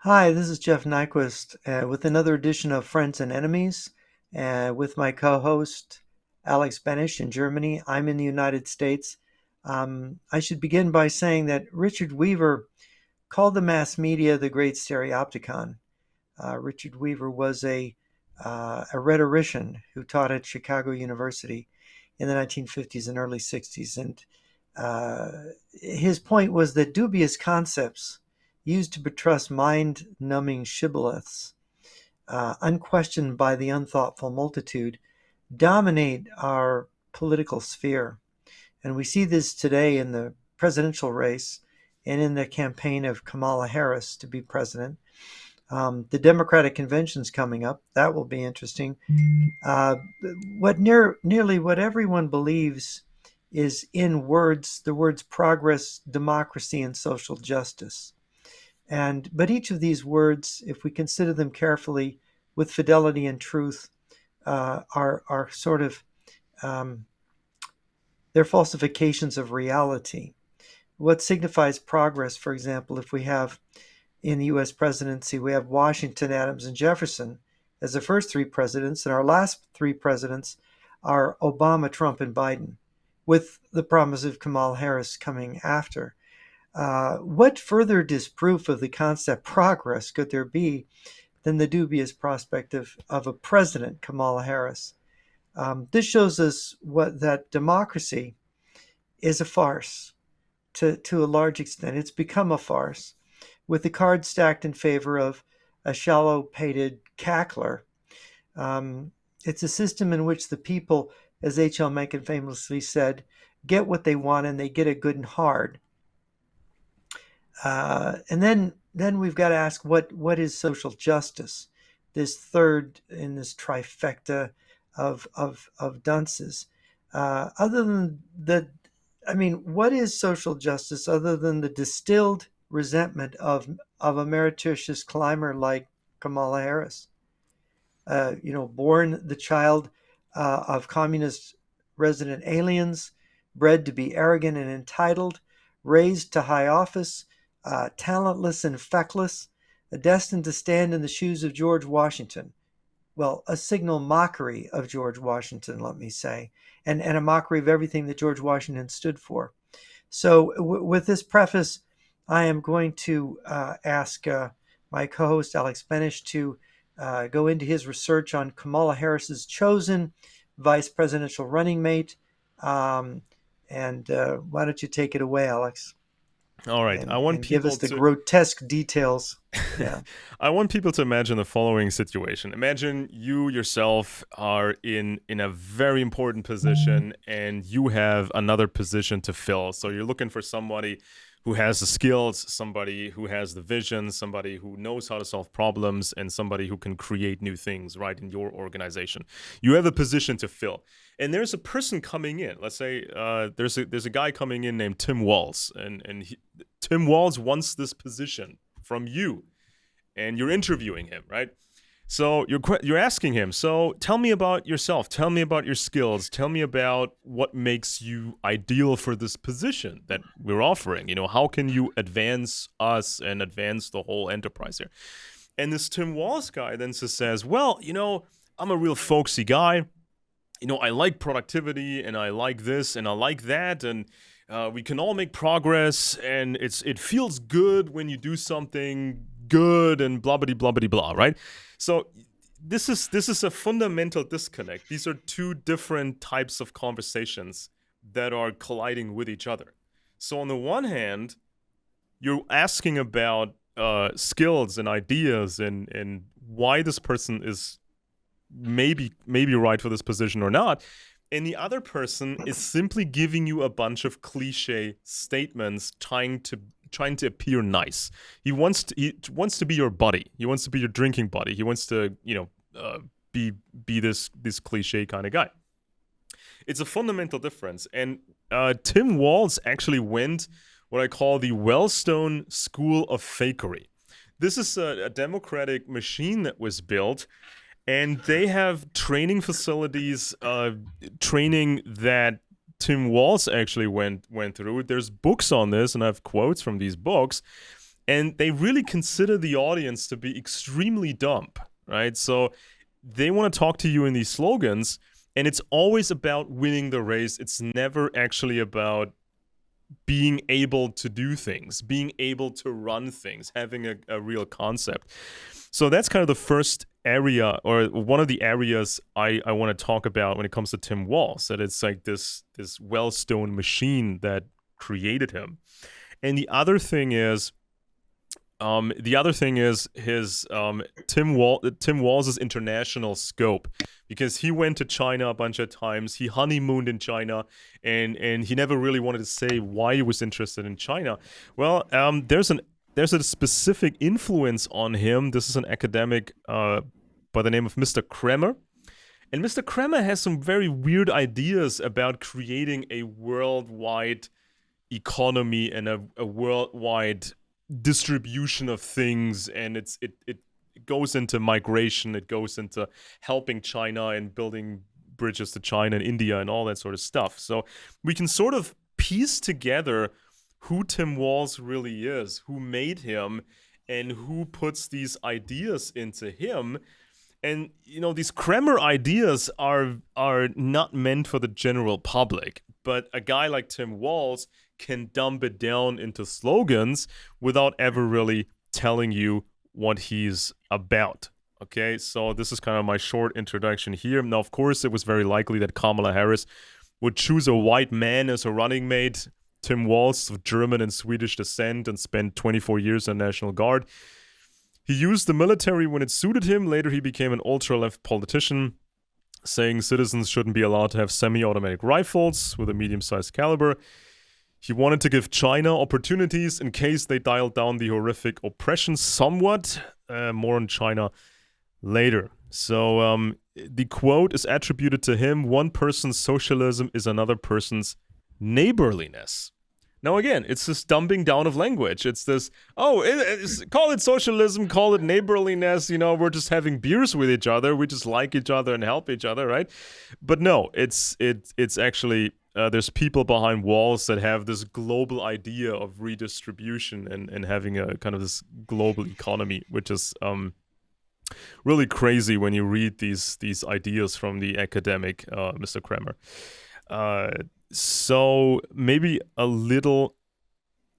Hi, this is Jeff Nyquist with another edition of Friends and Enemies with my co host Alex Benesch in Germany. I'm in the United States. I should begin by saying that Richard Weaver called the mass media the great stereopticon. Richard Weaver was a rhetorician who taught at Chicago University in the 1950s and early 60s. And his point was that dubious concepts used to buttress mind-numbing shibboleths, unquestioned by the unthoughtful multitude, dominate our political sphere. And we see this today in the presidential race and in the campaign of Kamala Harris to be president. The Democratic convention's coming up. That will be interesting. Uh, nearly what everyone believes is in words, the words progress, democracy, and social justice. But each of these words, if we consider them carefully with fidelity and truth, are sort of um, they're falsifications of reality. What signifies progress, for example, if we have in the U.S. presidency, we have Washington, Adams, and Jefferson as the first three presidents, and our last three presidents are Obama, Trump, and Biden, with the promise of Kamala Harris coming after. What further disproof of the concept progress could there be than the dubious prospect of a president, Kamala Harris? This shows us that democracy is a farce to a large extent. It's become a farce with the cards stacked in favor of a shallow-pated cackler. It's a system in which the people, as H.L. Mencken famously said, get what they want and they get it good and hard. And then we've got to ask what is social justice? This third in this trifecta of dunces. Other than what is social justice other than the distilled resentment of a meretricious climber like Kamala Harris? Born the child of communist resident aliens, bred to be arrogant and entitled, raised to high office, talentless and feckless, destined to stand in the shoes of George Washington. Well, a signal mockery of George Washington, let me say, and a mockery of everything that George Washington stood for. So, with this preface, I am going to ask my co host, Alex Benesch, to go into his research on Kamala Harris's chosen vice presidential running mate. And why don't you take it away, Alex? All right. I want And give us people the to grotesque details. Yeah. I want people to imagine the following situation. Imagine you yourself are in a very important position and you have another position to fill. So you're looking for somebody who has the skills, somebody who has the vision, somebody who knows how to solve problems, and somebody who can create new things, right, in your organization. You have a position to fill. And there's a person coming in. Let's say there's a guy coming in named Tim Walz, and Tim Walz wants this position from you, and you're interviewing him, right? So you're asking him, so tell me about yourself. Tell me about your skills. Tell me about what makes you ideal for this position that we're offering. How can you advance us and advance the whole enterprise here? And this Tim Walz guy then says, well, I'm a real folksy guy. I like productivity and I like this and I like that, and we can all make progress, and it feels good when you do something good and blah blah blah blah blah, right? So this is a fundamental disconnect. These are two different types of conversations that are colliding with each other. So on the one hand, you're asking about skills and ideas and why this person is maybe right for this position or not. And the other person is simply giving you a bunch of cliche statements trying to appear nice. He wants to be your buddy. He wants to be your drinking buddy. He wants to, be this cliche kind of guy. It's a fundamental difference. And Tim Walz actually went what I call the Wellstone School of Fakery. This is a democratic machine that was built, and they have training facilities, training that Tim Walz actually went through. There's books on this, and I have quotes from these books. And they really consider the audience to be extremely dumb, right? So they want to talk to you in these slogans, and it's always about winning the race. It's never actually about being able to do things, being able to run things, having a real concept. So that's kind of the first area, or one of the areas I want to talk about when it comes to Tim Walz, that it's like this Wellstone machine that created him. And the other thing is his Tim Walz's international scope, because he went to China a bunch of times. He honeymooned in China, and he never really wanted to say why he was interested in China. Well, there's a specific influence on him. This is an academic by the name of Mr. Kremer. And Mr. Kremer has some very weird ideas about creating a worldwide economy and a worldwide distribution of things, and it goes into migration, it goes into helping China and building bridges to China and India and all that sort of stuff. So we can sort of piece together who Tim Walz really is, who made him, and who puts these ideas into him. And these Kremer ideas are not meant for the general public, but a guy like Tim Walz can dumb it down into slogans without ever really telling you what he's about. Okay, so this is kind of my short introduction here. Now, of course, it was very likely that Kamala Harris would choose a white man as her running mate. Tim Walz, of German and Swedish descent, and spent 24 years in the National Guard. He used the military when it suited him. Later, he became an ultra-left politician, saying citizens shouldn't be allowed to have semi-automatic rifles with a medium-sized caliber. He wanted to give China opportunities in case they dialed down the horrific oppression somewhat. More on China later. So the quote is attributed to him: "One person's socialism is another person's neighborliness." Now, again, it's this dumbing down of language. It's this, call it socialism, call it neighborliness, we're just having beers with each other. We just like each other and help each other, right? But no, it's actually, there's people behind Walz that have this global idea of redistribution and having a kind of this global economy, which is really crazy when you read these ideas from the academic Mr. Kremer. So maybe a little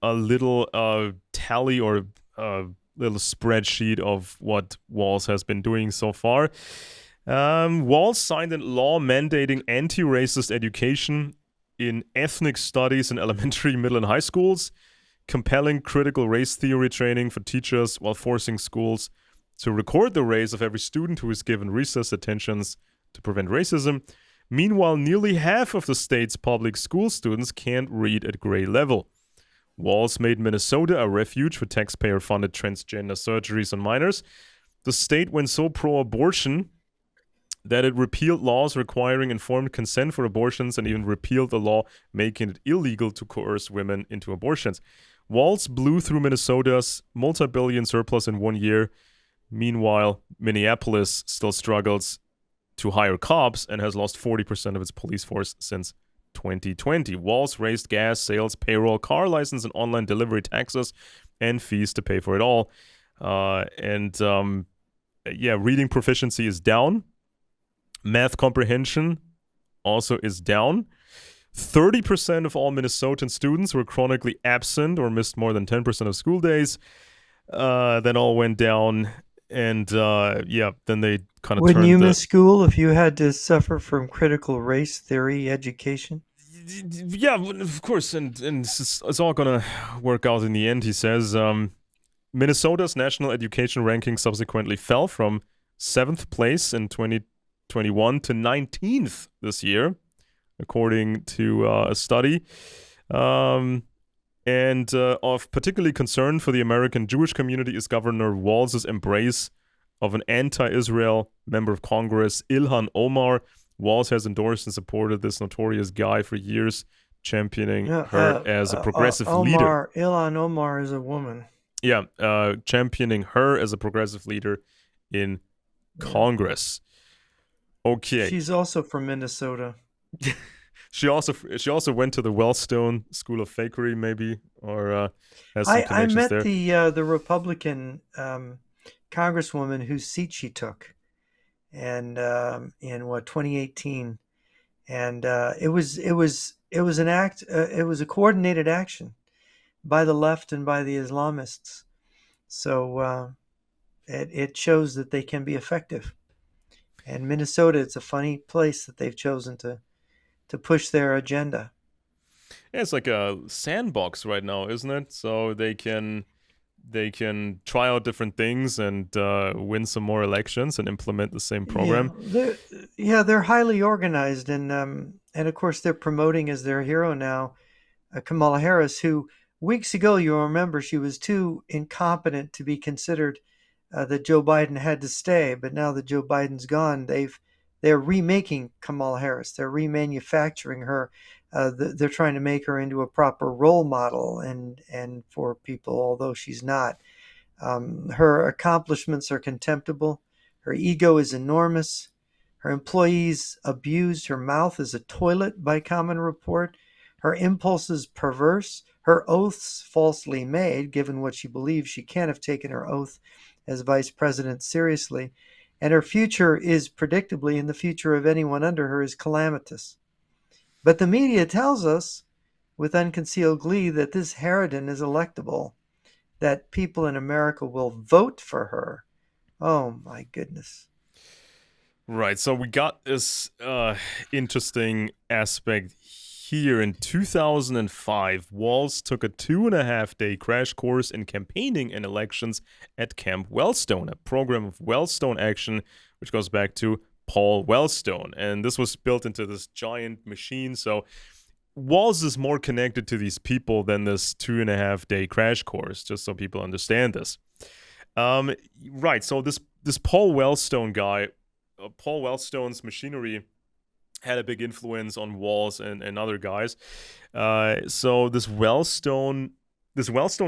tally or a little spreadsheet of what Walz has been doing so far. Walz signed a law mandating anti-racist education in ethnic studies in elementary, middle, and high schools, compelling critical race theory training for teachers while forcing schools to record the race of every student who is given recess attentions to prevent racism. Meanwhile, nearly half of the state's public school students can't read at grade level. Walz made Minnesota a refuge for taxpayer-funded transgender surgeries on minors. The state went so pro-abortion that it repealed laws requiring informed consent for abortions and even repealed the law making it illegal to coerce women into abortions. Walz blew through Minnesota's multi-billion surplus in 1 year. Meanwhile, Minneapolis still struggles to hire cops and has lost 40% of its police force since 2020. Walz raised gas, sales, payroll, car license, and online delivery taxes and fees to pay for it all. Reading proficiency is down. Math comprehension also is down. 30% of all Minnesotan students were chronically absent or missed more than 10% of school days. That all went down. And then they kind of Wouldn't you miss school if you had to suffer from critical race theory education? Yeah, of course, and it's all gonna work out in the end. He says Minnesota's national education ranking subsequently fell from 7th place in 2021 to 19th this year, according to a study. And of particularly concern for the American Jewish community is Governor Walz's embrace of an anti-Israel member of Congress, Ilhan Omar. Walz has endorsed and supported this notorious guy for years, championing her as a progressive leader. Ilhan Omar is a woman. Yeah, championing her as a progressive leader in Congress. Okay. She's also from Minnesota. she also went to the Wellstone School of Fakery, maybe, or has some I connections met there. the Republican congresswoman whose seat she took, and in what 2018, and it was an act. It was a coordinated action by the left and by the Islamists. So it shows that they can be effective. And Minnesota, it's a funny place that they've chosen to push their agenda. Yeah, it's like a sandbox right now, isn't it? So they can try out different things and win some more elections and implement the same Yeah, program. they're highly organized, and of course they're promoting as their hero now Kamala Harris, who weeks ago you'll remember she was too incompetent to be considered that Joe Biden had to stay, but now that Joe Biden's gone, they're remaking Kamala Harris. They're remanufacturing her. They're trying to make her into a proper role model and for people, although she's not. Her accomplishments are contemptible. Her ego is enormous. Her employees abused. Her mouth is a toilet by common report. Her impulses perverse. Her oaths falsely made, given what she believes. She can't have taken her oath as vice president seriously. And her future is predictably, and the future of anyone under her is calamitous. But the media tells us with unconcealed glee that this harridan is electable, that people in America will vote for her. Oh my goodness. Right. So we got this interesting aspect here. In 2005, Walz took a 2.5-day crash course in campaigning and elections at Camp Wellstone, a program of Wellstone action, which goes back to Paul Wellstone. And this was built into this giant machine. So Walz is more connected to these people than this 2.5-day crash course, just so people understand this. Right. So this Paul Wellstone guy, Paul Wellstone's machinery had a big influence on Walz and other guys. So this Wellstone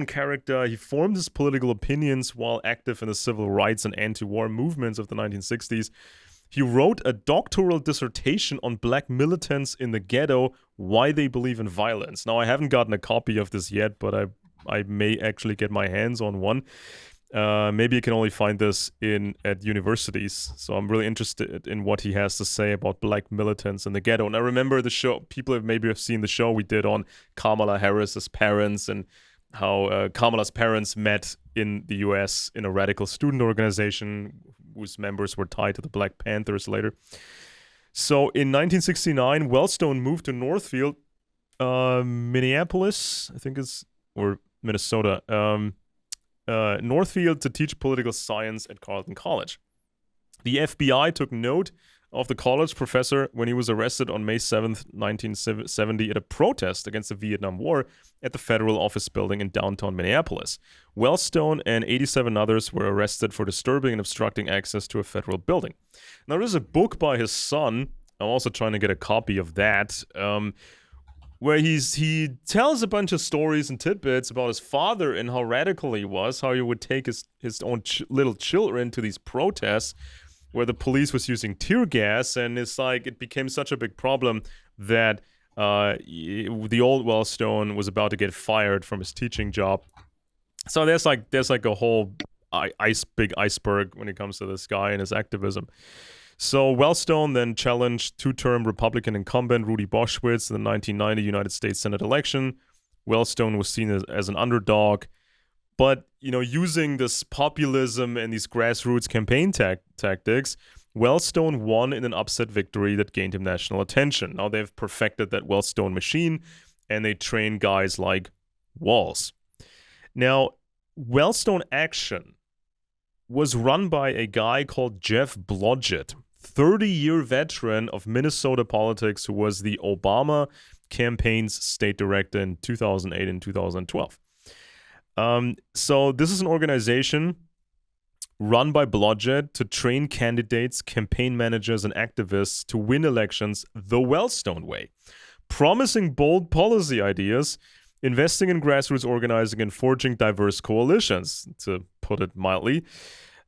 character, he formed his political opinions while active in the civil rights and anti-war movements of the 1960s. He wrote a doctoral dissertation on black militants in the ghetto, why they believe in violence. Now, I haven't gotten a copy of this yet, but I may actually get my hands on one. Maybe you can only find this at universities. So I'm really interested in what he has to say about black militants in the ghetto. And I remember the show, people have seen the show we did on Kamala Harris's parents and how Kamala's parents met in the US in a radical student organization whose members were tied to the Black Panthers later. So in 1969, Wellstone moved to Northfield, Minneapolis, I think or Minnesota, Northfield to teach political science at Carleton College. The FBI took note of the college professor when he was arrested on May 7th, 1970 at a protest against the Vietnam War at the federal office building in downtown Minneapolis. Wellstone and 87 others were arrested for disturbing and obstructing access to a federal building. Now, there's a book by his son. I'm also trying to get a copy of that, where he tells a bunch of stories and tidbits about his father and how radical he was, how he would take his own little children to these protests where the police was using tear gas, and it's like it became such a big problem that the old Wellstone was about to get fired from his teaching job. So there's like a whole big iceberg when it comes to this guy and his activism. So Wellstone then challenged two-term Republican incumbent Rudy Boschwitz in the 1990 United States Senate election. Wellstone was seen as an underdog, but using this populism and these grassroots campaign tactics, Wellstone won in an upset victory that gained him national attention. Now they've perfected that Wellstone machine, and they train guys like Walz. Now, Wellstone Action was run by a guy called Jeff Blodgett, 30-year veteran of Minnesota politics who was the Obama campaign's state director in 2008 and 2012. So this is an organization run by Blodgett to train candidates, campaign managers, and activists to win elections the Wellstone way, promising bold policy ideas, investing in grassroots organizing, and forging diverse coalitions, to put it mildly.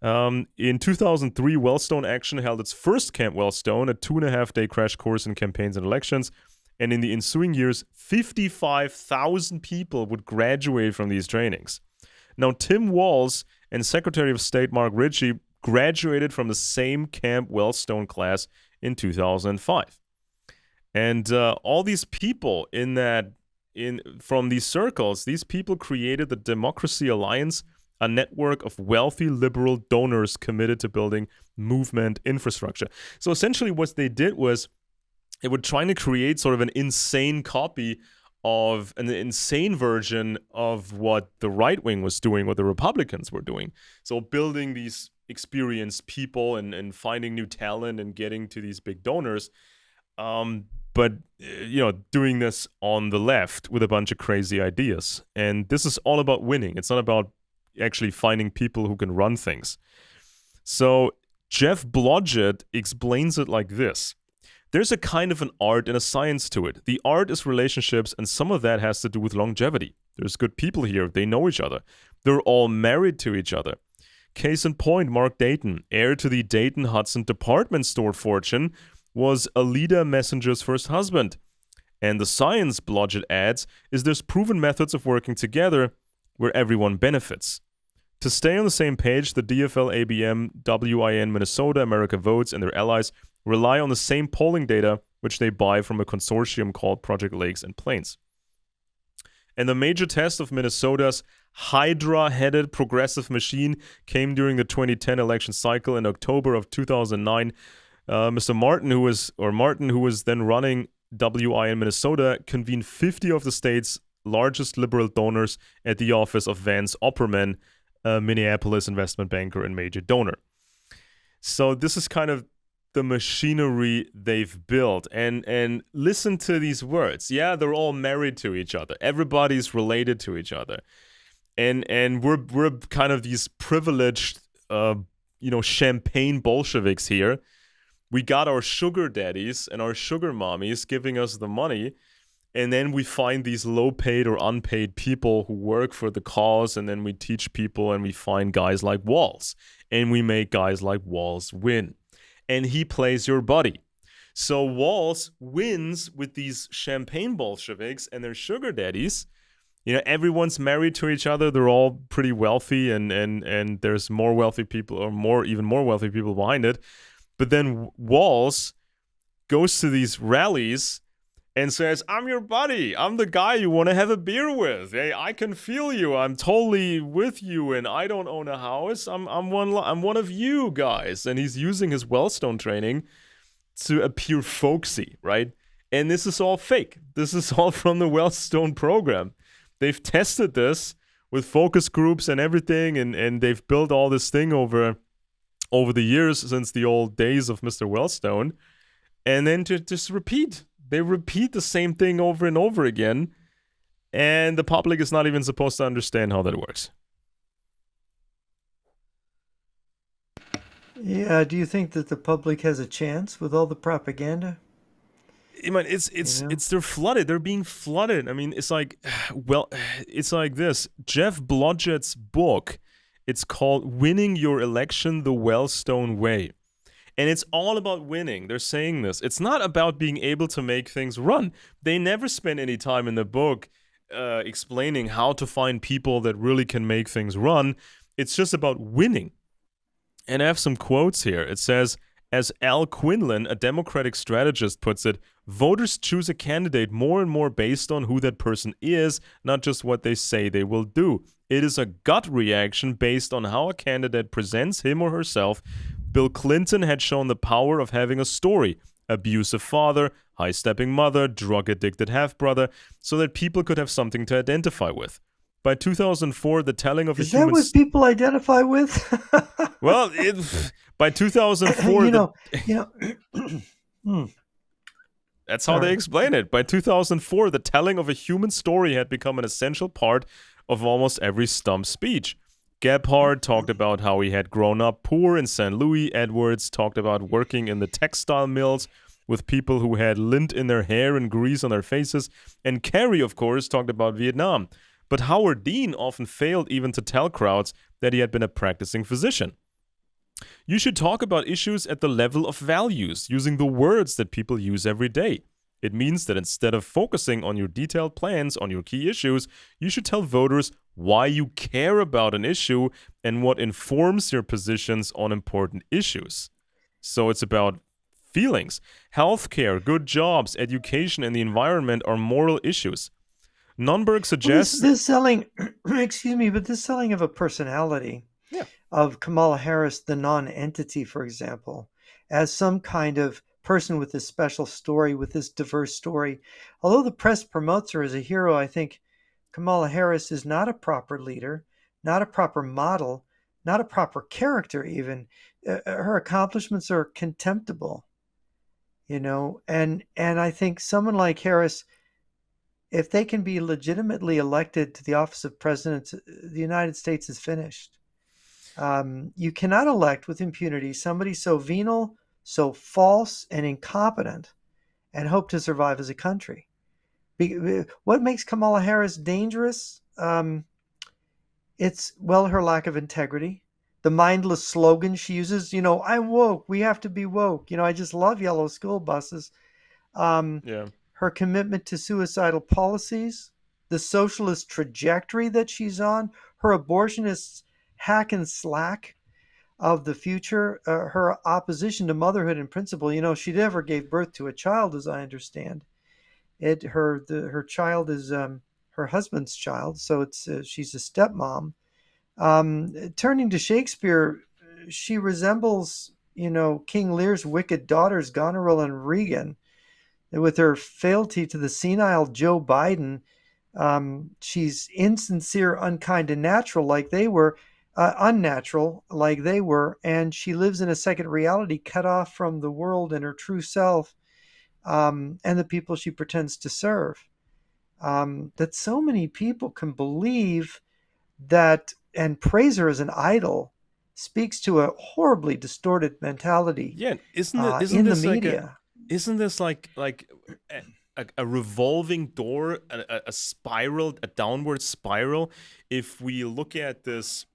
In 2003, Wellstone Action held its first Camp Wellstone, a 2.5-day crash course in campaigns and elections. And in the ensuing years, 55,000 people would graduate from these trainings. Now, Tim Walz and Secretary of State Mark Ritchie graduated from the same Camp Wellstone class in 2005. And all these people from these circles, these people created the Democracy Alliance, a network of wealthy liberal donors committed to building movement infrastructure. So essentially what they did was they were trying to create sort of an insane copy of an insane version of what the right wing was doing, what the Republicans were doing. So building these experienced people and finding new talent and getting to these big donors. But, doing this on the left with a bunch of crazy ideas. And this is all about winning. It's not about actually finding people who can run things. So Jeff Blodgett explains it like this. There's a kind of an art and a science to it. The art is relationships, and some of that has to do with longevity. There's good people here. They know each other. They're all married to each other. Case in point, Mark Dayton, heir to the Dayton-Hudson department store fortune, was Alida Messenger's first husband. And the science, Blodgett adds, is there's proven methods of working together where everyone benefits. To stay on the same page, the DFL, ABM, WIN, Minnesota, America Votes, and their allies rely on the same polling data, which they buy from a consortium called Project Lakes and Plains. And the major test of Minnesota's Hydra-headed progressive machine came during the 2010 election cycle in October of 2009. Mr. Martin, who was then running WIN Minnesota, convened 50 of the state's largest liberal donors at the office of Vance Opperman, a Minneapolis investment banker and major donor. So this is kind of the machinery they've built. And listen to these words. Yeah, they're all married to each other. Everybody's related to each other. And we're kind of these privileged, champagne Bolsheviks here. We got our sugar daddies and our sugar mommies giving us the money. And then we find these low-paid or unpaid people who work for the cause, and then we teach people, and we find guys like Walz. And we make guys like Walz win. And he plays your buddy. So Walz wins with these champagne Bolsheviks and their sugar daddies. Everyone's married to each other. They're all pretty wealthy, and there's more wealthy people, or even more wealthy people behind it. But then Walz goes to these rallies and says, I'm your buddy. I'm the guy you want to have a beer with. Hey, I can feel you. I'm totally with you, and I don't own a house. I'm one of you guys. And he's using his Wellstone training to appear folksy, right? And this is all fake. This is all from the Wellstone program. They've tested this with focus groups and everything, and they've built all this thing over the years since the old days of Mr. Wellstone. And then to just repeat. They repeat the same thing over and over again, and the public is not even supposed to understand how that works. Yeah, do you think that the public has a chance with all the propaganda? I mean, they're flooded. They're being flooded. I mean, it's like this. Jeff Blodgett's book, it's called Winning Your Election the Wellstone Way. And it's all about winning. They're saying this. It's not about being able to make things run. They never spend any time in the book explaining how to find people that really can make things run. It's just about winning. And I have some quotes here. It says, as Al Quinlan, a Democratic strategist, puts it, voters choose a candidate more and more based on who that person is, not just what they say they will do. It is a gut reaction based on how a candidate presents him or herself. Bill Clinton had shown the power of having a story, abusive father, high-stepping mother, drug-addicted half-brother, so that people could have something to identify with. By 2004, the telling of Is that what people identify with? Well, by 2004... That's how they explain it. By 2004, the telling of a human story had become an essential part of almost every stump speech. Gebhard talked about how he had grown up poor in St. Louis. Edwards talked about working in the textile mills with people who had lint in their hair and grease on their faces. And Kerry, of course, talked about Vietnam. But Howard Dean often failed even to tell crowds that he had been a practicing physician. You should talk about issues at the level of values, using the words that people use every day. It means that instead of focusing on your detailed plans on your key issues, you should tell voters why you care about an issue and what informs your positions on important issues. So it's about feelings. Healthcare, good jobs, education, and the environment are moral issues. Nunberg Well, suggests. this selling, excuse me, but this selling of a personality Yeah. of Kamala Harris, the non-entity, for example, as some kind of person with this special story, with this diverse story. Although the press promotes her as a hero, I think Kamala Harris is not a proper leader, not a proper model, not a proper character even. Her accomplishments are contemptible, and I think someone like Harris, if they can be legitimately elected to the office of president, the United States is finished. You cannot elect with impunity somebody so venal, so false, and incompetent, and hope to survive as a country. What makes Kamala Harris dangerous? It's, well, her lack of integrity, the mindless slogan she uses. I'm woke. We have to be woke. I just love yellow school buses. Um, Yeah. Her commitment to suicidal policies, the socialist trajectory that she's on, her abortionist hack and slack of the future, her opposition to motherhood in principle. She never gave birth to a child, as I understand it. Her child is her husband's child, so she's a stepmom. Turning to Shakespeare, she resembles King Lear's wicked daughters Goneril and Regan, with her fealty to the senile Joe Biden. She's insincere, unkind, and natural like they were, unnatural like they were, and she lives in a second reality, cut off from the world and her true self, and the people she pretends to serve. That so many people can believe that and praise her as an idol speaks to a horribly distorted mentality Yeah, isn't it? Isn't in the this like a? media. Isn't this like a revolving door, a spiral, a downward spiral? If we look at this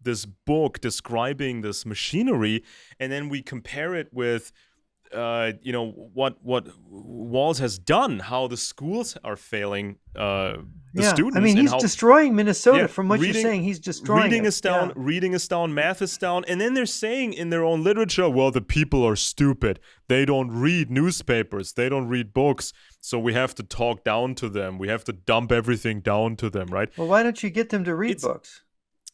book describing this machinery, and then we compare it with what Walz has done, how the schools are failing the Yeah, I students, mean, and he's how destroying Minnesota. yeah, From what you're saying, he's destroying reading it. is down, Yeah. reading is down, math is down, and then they're saying in their own literature, well, the people are stupid. They don't read newspapers, they don't read books, so we have to talk down to them. We have to dump everything down to them, right? Well, why don't you get them to read It's books?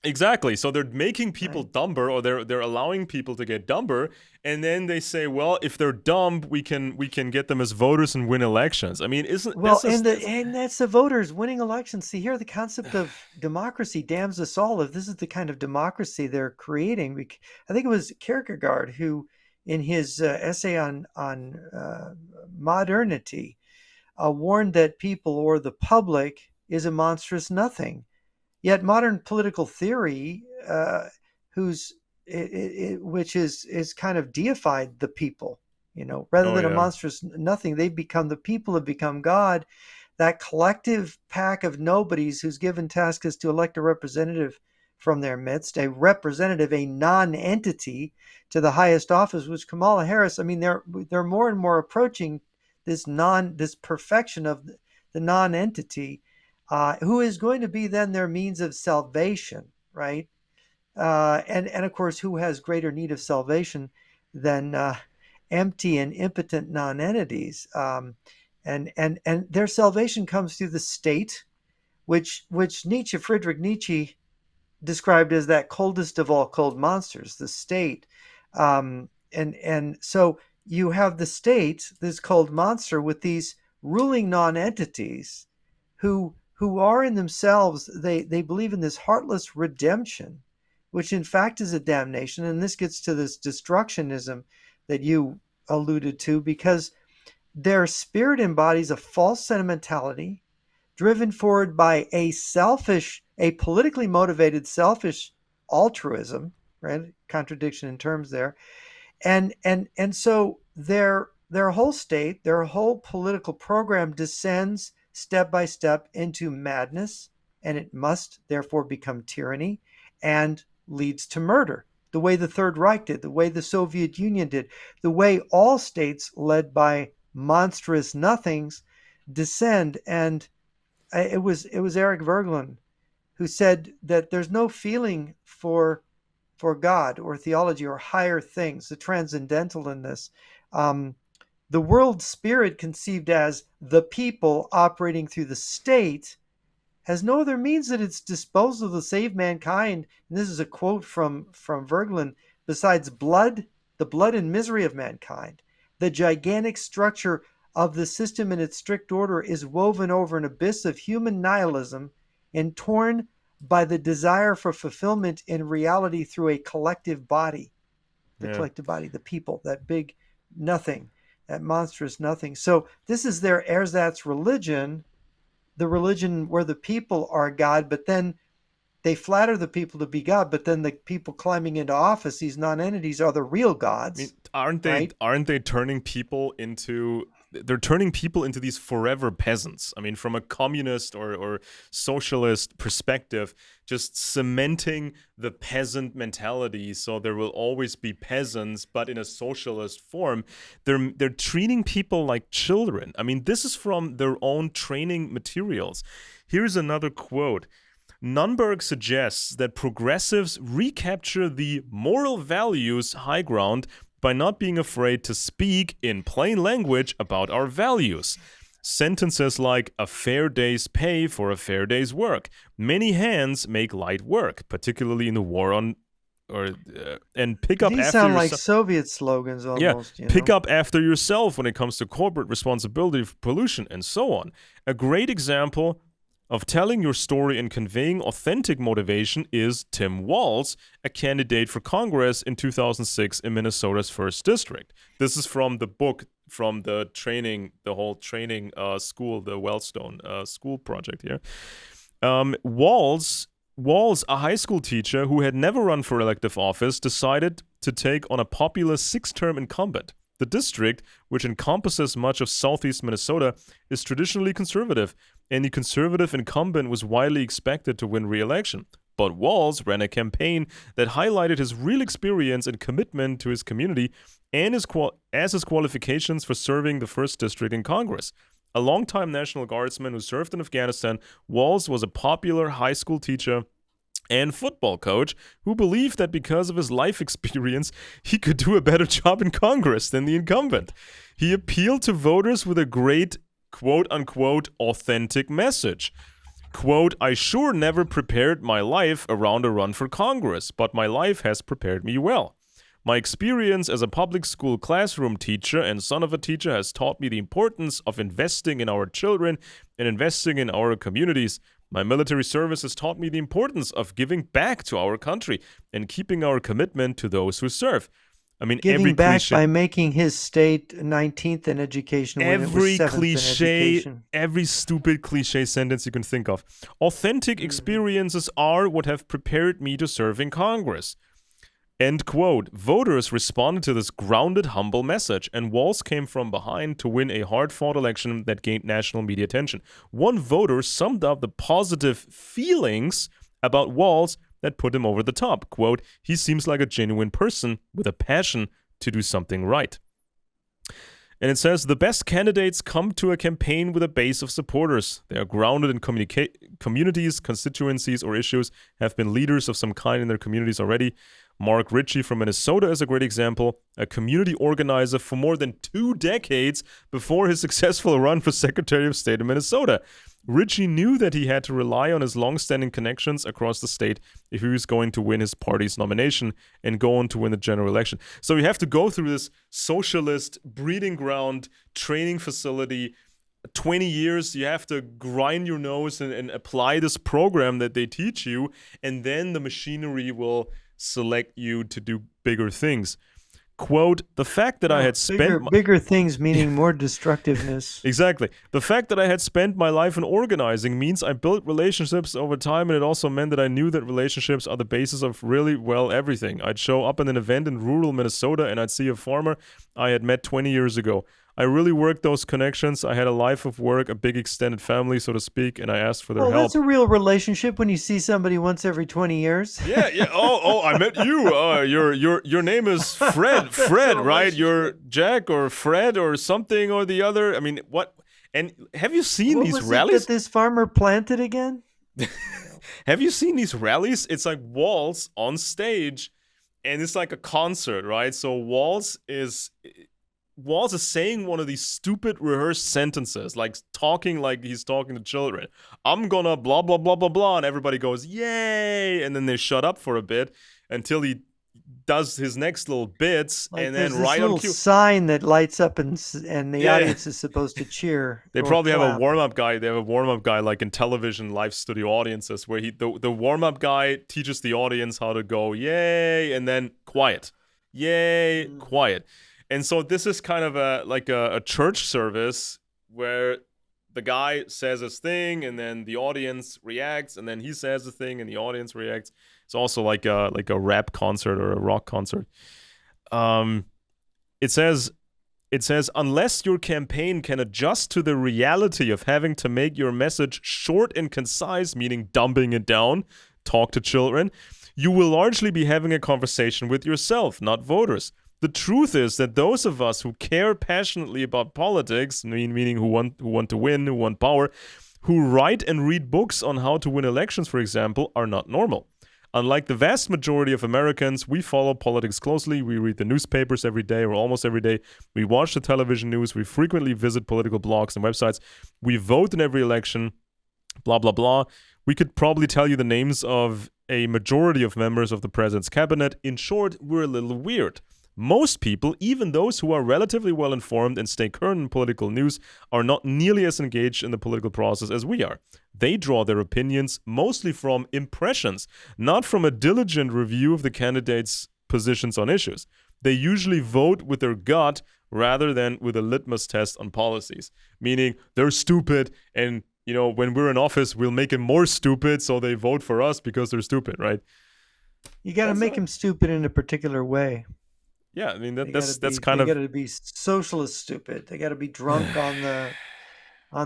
exactly. So they're making people Right. dumber, or they're allowing people to get dumber, and then they say, well, if they're dumb, we can get them as voters and win elections. I mean, isn't Well, this is and that's the voters winning elections. See, here the concept of democracy damns us all. If this is the kind of democracy they're creating, I think it was Kierkegaard who, in his essay on modernity, warned that people or the public is a monstrous nothing. Yet modern political theory, whose which is kind of deified the people, rather oh than a yeah. monstrous nothing, they've become the people have become God. That collective pack of nobodies whose given task is to elect a representative from their midst, a representative, a non-entity to the highest office, which Kamala Harris. I mean, they're more and more approaching this perfection of the non-entity, who is going to be then their means of salvation, right? And of course, who has greater need of salvation than empty and impotent non-entities? And their salvation comes through the state, which Friedrich Nietzsche described as that coldest of all cold monsters, the state. And so you have the state, this cold monster, with these ruling non-entities who are in themselves, they believe in this heartless redemption, which in fact is a damnation. And this gets to this destructionism that you alluded to, because their spirit embodies a false sentimentality driven forward by a politically motivated selfish altruism, right? Contradiction in terms there. And so their whole state, their whole political program descends step by step into madness, and it must therefore become tyranny and leads to murder, the way the Third Reich did, the way the Soviet Union did, the way all states led by monstrous nothings descend. And it was Eric Verglen who said that there's no feeling for God or theology or higher things, the transcendental in this. Um, the world spirit, conceived as the people operating through the state, has no other means at its disposal to save mankind. And this is a quote from Verglen. Besides blood, the blood and misery of mankind, the gigantic structure of the system in its strict order is woven over an abyss of human nihilism and torn by the desire for fulfillment in reality through a collective body, the Yeah. collective body, the people, that big nothing, that monstrous nothing. So this is their ersatz religion, the religion where the people are God, but then they flatter the people to be God, but then the people climbing into office, these non-entities, are the real gods. I mean, aren't they right? aren't they turning people into these forever peasants? I mean, from a communist or socialist perspective, just cementing the peasant mentality, so there will always be peasants, but in a socialist form. They're treating people like children. I mean, this is from their own training materials. Here's another quote. Nunberg suggests that progressives recapture the moral values high ground by not being afraid to speak in plain language about our values. Sentences like a fair day's pay for a fair day's work. Many hands make light work, particularly in the war on and pick up These after sound like yourself. Soviet slogans almost. Yeah, pick up after yourself when it comes to corporate responsibility for pollution and so on. A great example of telling your story and conveying authentic motivation is Tim Walz, a candidate for Congress in 2006 in Minnesota's 1st District. This is from the book, from the whole training school, the Wellstone School project here. Walz, a high school teacher who had never run for elective office, decided to take on a popular 6-term incumbent. The district, which encompasses much of southeast Minnesota, is traditionally conservative, and the conservative incumbent was widely expected to win re-election. But Walz ran a campaign that highlighted his real experience and commitment to his community and his qualifications for serving the 1st District in Congress. A longtime National Guardsman who served in Afghanistan, Walz was a popular high school teacher and football coach who believed that because of his life experience, he could do a better job in Congress than the incumbent. He appealed to voters with a great, quote-unquote, authentic message. Quote, I sure never prepared my life around a run for Congress, but my life has prepared me well. My experience as a public school classroom teacher and son of a teacher has taught me the importance of investing in our children and investing in our communities. My military service has taught me the importance of giving back to our country and keeping our commitment to those who serve. I mean, Giving every back cliche, by making his state 19th in education when it every was 7th cliche, in education. every stupid cliche sentence you can think of. Authentic experiences are what have prepared me to serve in Congress. End quote. Voters responded to this grounded, humble message, and Walz came from behind to win a hard-fought election that gained national media attention. One voter summed up the positive feelings about Walz that put him over the top. Quote, he seems like a genuine person with a passion to do something right. And it says, the best candidates come to a campaign with a base of supporters. They are grounded in communities, constituencies, or issues, have been leaders of some kind in their communities already. Mark Ritchie from Minnesota is a great example, a community organizer for more than 2 decades before his successful run for Secretary of State in Minnesota. Ritchie knew that he had to rely on his long-standing connections across the state if he was going to win his party's nomination and go on to win the general election. So you have to go through this socialist breeding ground training facility, 20 years. You have to grind your nose and apply this program that they teach you, and then the machinery will select you to do bigger things. Quote, the fact that I had spent... Bigger things meaning more destructiveness. Exactly. The fact that I had spent my life in organizing means I built relationships over time, and it also meant that I knew that relationships are the basis of really, well, everything. I'd show up at an event in rural Minnesota, and I'd see a farmer I had met 20 years ago. I really worked those connections. I had a life of work, a big extended family, so to speak, and I asked for their help. That's a real relationship when you see somebody once every 20 years. Yeah. Oh, I met you. Your name is Fred, right? You're Jack or Fred or something or the other. I mean, what? And have you seen What these was it that rallies? this farmer planted again? Have you seen these rallies? It's like Walz on stage, and it's like a concert, right? So Walz is saying one of these stupid rehearsed sentences, like talking like he's talking to children. I'm gonna blah blah blah blah blah, and everybody goes yay, and then they shut up for a bit until he does his next little bits, Like and then there's this right on little cue, sign that lights up and the yeah, audience is supposed to cheer they or probably have a clap. warm up guy. They have a warm up guy like in television live studio audiences where the warm up guy teaches the audience how to go yay and then quiet, yay, Mm. quiet. And so this is kind of a church service where the guy says his thing and then the audience reacts and then he says the thing and the audience reacts. It's also like a rap concert or a rock concert. Um, it says unless your campaign can adjust to the reality of having to make your message short and concise, meaning dumbing it down, talk to children, you will largely be having a conversation with yourself, not voters. The truth is that those of us who care passionately about politics, meaning who want to win, who want power, who write and read books on how to win elections, for example, are not normal. Unlike the vast majority of Americans, we follow politics closely. We read the newspapers every day or almost every day. We watch the television news. We frequently visit political blogs and websites. We vote in every election, blah, blah, blah. We could probably tell you the names of a majority of members of the president's cabinet. In short, we're a little weird. Most people, even those who are relatively well informed and stay current in political news, are not nearly as engaged in the political process as we are. They draw their opinions mostly from impressions, not from a diligent review of the candidates' positions on issues. They usually vote with their gut rather than with a litmus test on policies, meaning they're stupid and when we're in office, we'll make them more stupid, so they vote for us because they're stupid, right? You got to make them stupid in a particular way. Yeah, I mean They kind of got to be socialist stupid. They got to be drunk on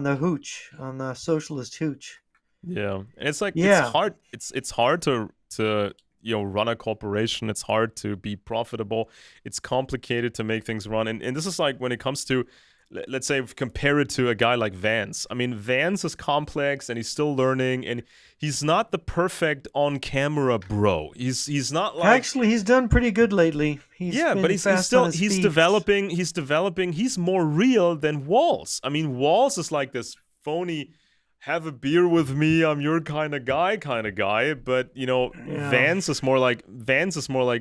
the hooch, on the socialist hooch. yeah, and it's like it's Yeah. hard. It's hard to run a corporation. It's hard to be profitable. It's complicated to make things run. And this is like when it comes to, let's say, compare it to a guy like Vance. I mean, Vance is complex and he's still learning, and he's not the perfect on-camera bro. He's not like Actually, he's done pretty good lately. but he's still developing. He's developing. He's more real than Walz. I mean, Walz is like this phony, have a beer with me, I'm your kind of guy. But Yeah. Vance is more like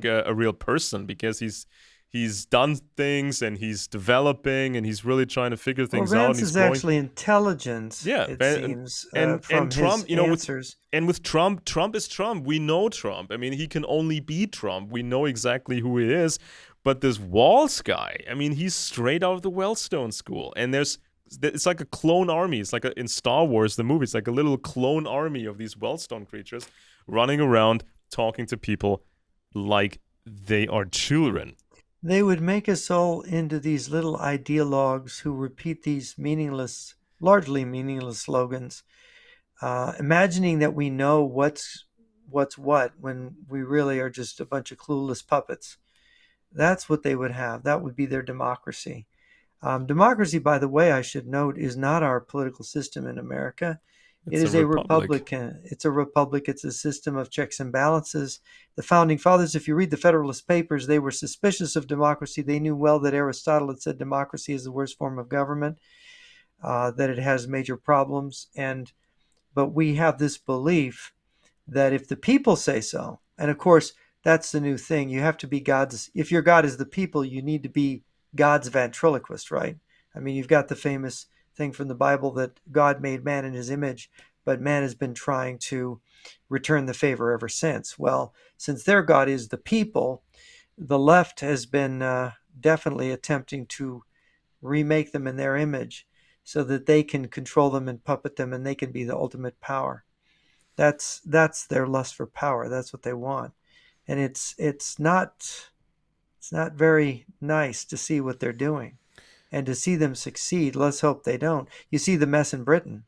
a real person because he's done things and he's developing and he's really trying to figure things out. Vance And he's is growing. actually intelligent. Yeah, It seems and from Trump, his answers. with Trump is Trump. We know Trump. I mean, he can only be Trump. We know exactly who he is. But this Walz guy, I mean, he's straight out of the Wellstone School. And it's like a clone army. It's like in Star Wars, the movie. It's like a little clone army of these Wellstone creatures running around talking to people like they are children. They would make us all into these little ideologues who repeat these largely meaningless slogans, imagining that we know what's what when we really are just a bunch of clueless puppets. That's what they would have. That would be their democracy. Democracy, by the way, I should note, is not our political system in America. It is a republican. It's a republic. It's a system of checks and balances. The founding fathers, if you read the Federalist Papers, they were suspicious of democracy. They knew well that Aristotle had said democracy is the worst form of government, that it has major problems. But we have this belief that if the people say so, and of course, that's the new thing. You have to be God's. If your God is the people, you need to be God's ventriloquist, right? I mean, you've got the famous thing from the Bible that God made man in his image, but man has been trying to return the favor ever since. Well, since their God is the people, the left has been definitely attempting to remake them in their image so that they can control them and puppet them and they can be the ultimate power. That's their lust for power. That's what they want. And it's not very nice to see what they're doing. And to see them succeed, let's hope they don't. You see the mess in Britain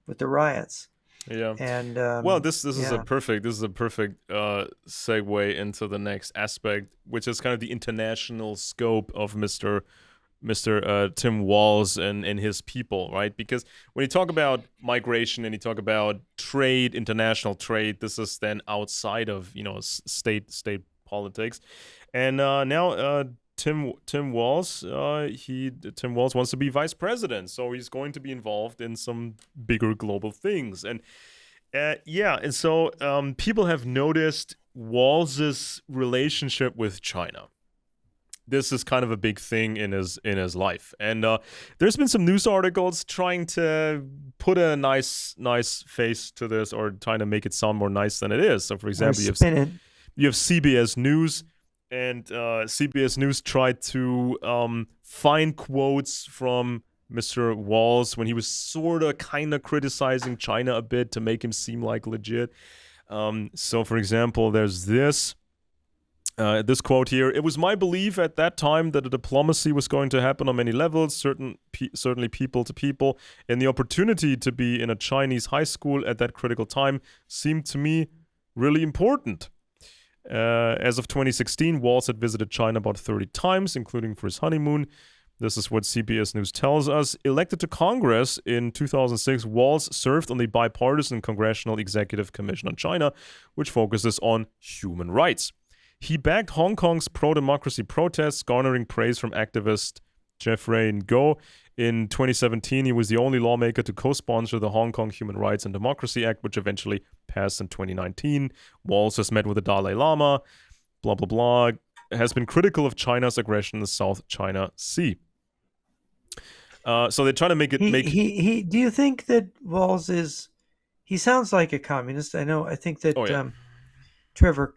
with the riots. Yeah. And well, this is a perfect segue into the next aspect, which is kind of the international scope of Mr. Mr. Tim Walz and his people, right? Because when you talk about migration and you talk about trade, international trade, this is then outside of state politics. And now Tim Walz wants to be vice president, so he's going to be involved in some bigger global things. And and so people have noticed Walz's relationship with China. This is kind of a big thing in his life, and there's been some news articles trying to put a nice face to this, or trying to make it sound more nice than it is. So, for example, you have CBS News, and CBS News tried to find quotes from Mr. Walz when he was sort of kind of criticizing China a bit to make him seem like legit. So, for example, there's this quote here. "It was my belief at that time that a diplomacy was going to happen on many levels, certainly people to people, and the opportunity to be in a Chinese high school at that critical time seemed to me really important." As of 2016, Walz had visited China about 30 times, including for his honeymoon. This is what CBS News tells us. Elected to Congress in 2006, Walz served on the Bipartisan Congressional Executive Commission on China, which focuses on human rights. He backed Hong Kong's pro-democracy protests, garnering praise from activist Jeffrey Ngo. In 2017, he was the only lawmaker to co-sponsor the Hong Kong Human Rights and Democracy Act, which eventually passed in 2019. Walz has met with the Dalai Lama, blah, blah, blah, has been critical of China's aggression in the South China Sea. So they're trying to make it... Do you think that Walz is... He sounds like a communist. I think that Trevor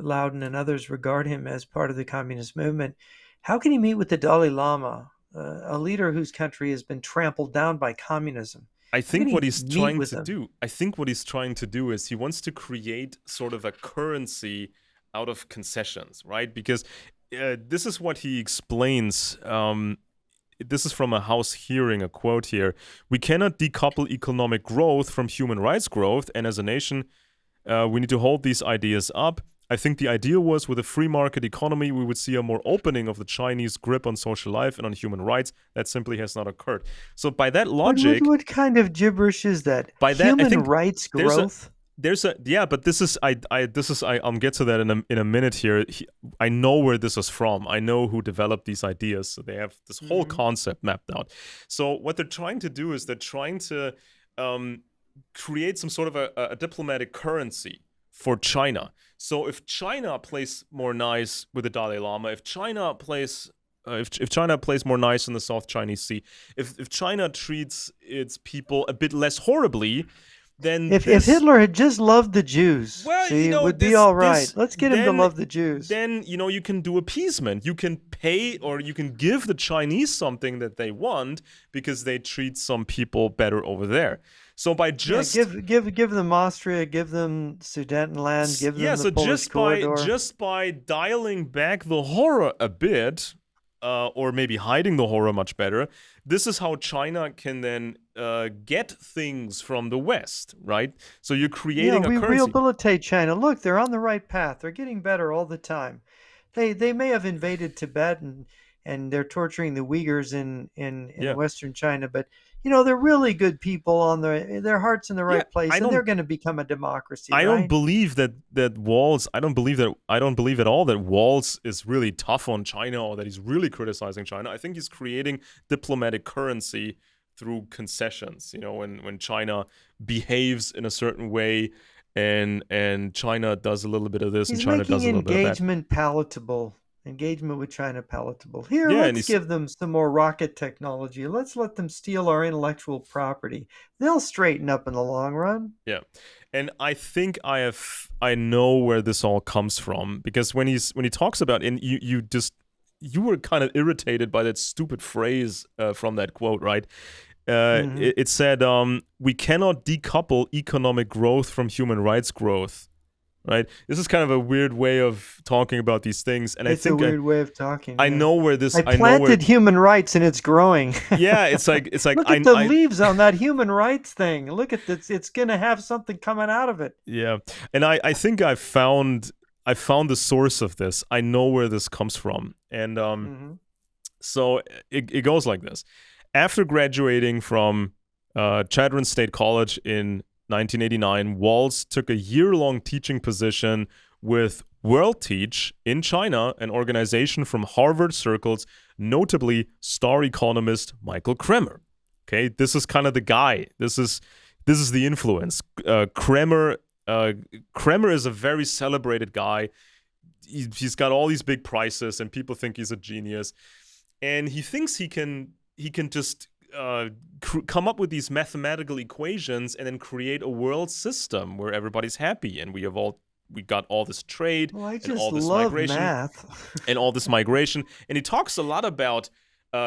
Loudon and others regard him as part of the communist movement. How can he meet with the Dalai Lama, a leader whose country has been trampled down by communism? I think what he's trying to do is he wants to create sort of a currency out of concessions, right? Because this is what he explains. This is from a House hearing, a quote here. "We cannot decouple economic growth from human rights growth, and as a nation, we need to hold these ideas up. I think the idea was with a free market economy, we would see a more opening of the Chinese grip on social life and on human rights. That simply has not occurred." So by that logic... What kind of gibberish is that? By that, human I think rights growth? But this is I'll get to that in a minute here. I know where this is from. I know who developed these ideas. So they have this whole concept mapped out. So what they're trying to do is they're trying to create some sort of a diplomatic currency for China. So if China plays more nice with the Dalai Lama, if China plays more nice in the South Chinese Sea, if China treats its people a bit less horribly, then if Hitler had just loved the Jews, it would be all right. Let's get him to love the Jews. Then, you can do appeasement. You can pay, or you can give the Chinese something that they want because they treat some people better over there. So by just give them Austria, give them Sudetenland, give them the Polish corridor. Just by dialing back the horror a bit, or maybe hiding the horror much better, this is how China can then get things from the West, right? So you're creating a currency. We rehabilitate China. Look, they're on the right path. They're getting better all the time. They may have invaded Tibet and they're torturing the Uyghurs in Western China, but they're really good people on their heart's in the right place, and they're going to become a democracy. I don't believe that Walz. I don't believe at all that Walz is really tough on China or that he's really criticizing China. I think he's creating diplomatic currency through concessions. When China behaves in a certain way, and China does a little bit of this, and China does a little bit of that. He's making engagement with China palatable. Here, let's give them some more rocket technology. Let's let them steal our intellectual property. They'll straighten up in the long run. Yeah. And I think I know where this all comes from, because when he talks about, and you were kind of irritated by that stupid phrase from that quote, right? It said, "We cannot decouple economic growth from human rights growth." Right. This is kind of a weird way of talking about these things, and it's a weird way of talking. I know where this. I planted human rights, and it's growing. Yeah, it's like look at the leaves on that human rights thing. Look at this; it's gonna have something coming out of it. Yeah, and I think I found the source of this. I know where this comes from, and So it goes like this. After graduating from Chadron State College in 1989, Walz took a year-long teaching position with World Teach in China, an organization from Harvard circles, notably star economist Michael Kremer. Okay, this is kind of the guy. This is the influence. Kremer is a very celebrated guy. He's got all these big prizes, and people think he's a genius. And he thinks he can just come up with these mathematical equations and then create a world system where everybody's happy, and we got all this trade Well, I and just all this love migration math. and all this migration. And he talks a lot about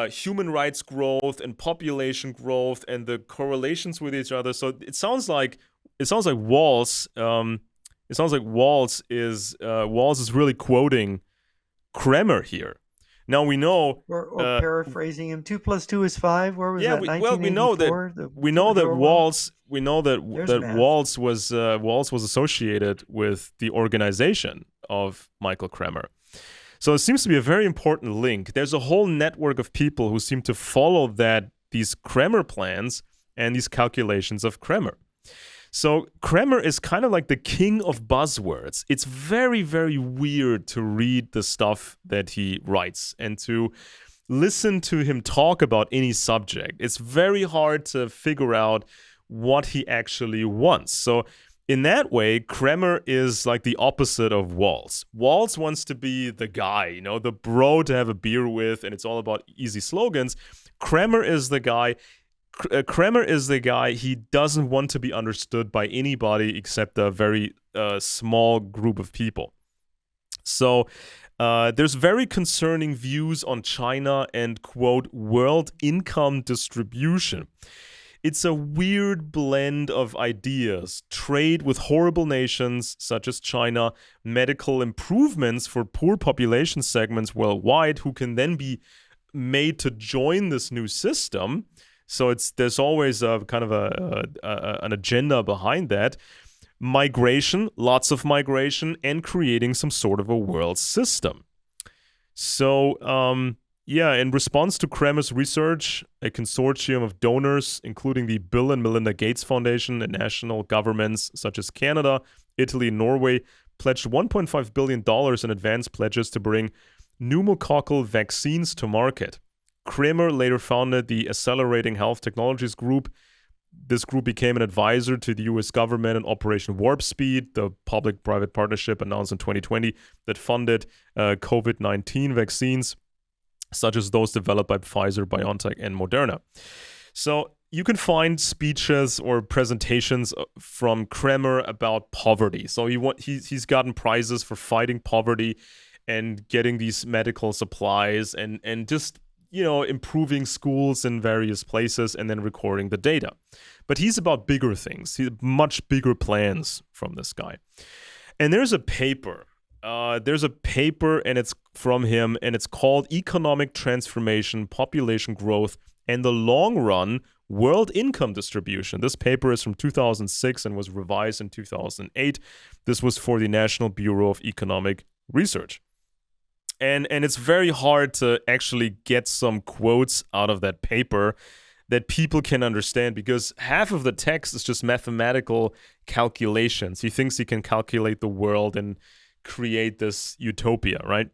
human rights growth and population growth and the correlations with each other. So it sounds like Walz. It sounds like Walz is really quoting Kremer here. Now we know, or paraphrasing him, 2 + 2 is 5. Where was yeah, that? we know that 1984? Walz was associated with the organization of Michael Kremer. So it seems to be a very important link. There's a whole network of people who seem to follow these Kremer plans and these calculations of Kremer. So Kremer is kind of like the king of buzzwords. It's very, very weird to read the stuff that he writes and to listen to him talk about any subject. It's very hard to figure out what he actually wants. So in that way, Kremer is like the opposite of Walz. Walz wants to be the guy, the bro to have a beer with, and it's all about easy slogans. Kremer is the guy. He doesn't want to be understood by anybody except a very small group of people. So there's very concerning views on China and, quote, world income distribution. It's a weird blend of ideas. Trade with horrible nations such as China, medical improvements for poor population segments worldwide who can then be made to join this new system. So there's always a kind of an agenda behind that. Migration, lots of migration, and creating some sort of a world system. So, in response to Kremer's research, a consortium of donors, including the Bill and Melinda Gates Foundation and national governments such as Canada, Italy, and Norway, pledged $1.5 billion in advance pledges to bring pneumococcal vaccines to market. Kremer later founded the Accelerating Health Technologies Group. This group became an advisor to the U.S. government in Operation Warp Speed, the public-private partnership announced in 2020 that funded COVID-19 vaccines, such as those developed by Pfizer, BioNTech, and Moderna. So you can find speeches or presentations from Kremer about poverty. So he's gotten prizes for fighting poverty and getting these medical supplies and just improving schools in various places and then recording the data. But he's about bigger things. He had much bigger plans from this guy. And there's a paper. And it's from him, and it's called Economic Transformation, Population Growth, and the Long Run World Income Distribution. This paper is from 2006 and was revised in 2008. This was for the National Bureau of Economic Research. And it's very hard to actually get some quotes out of that paper that people can understand because half of the text is just mathematical calculations. He thinks he can calculate the world and create this utopia, right?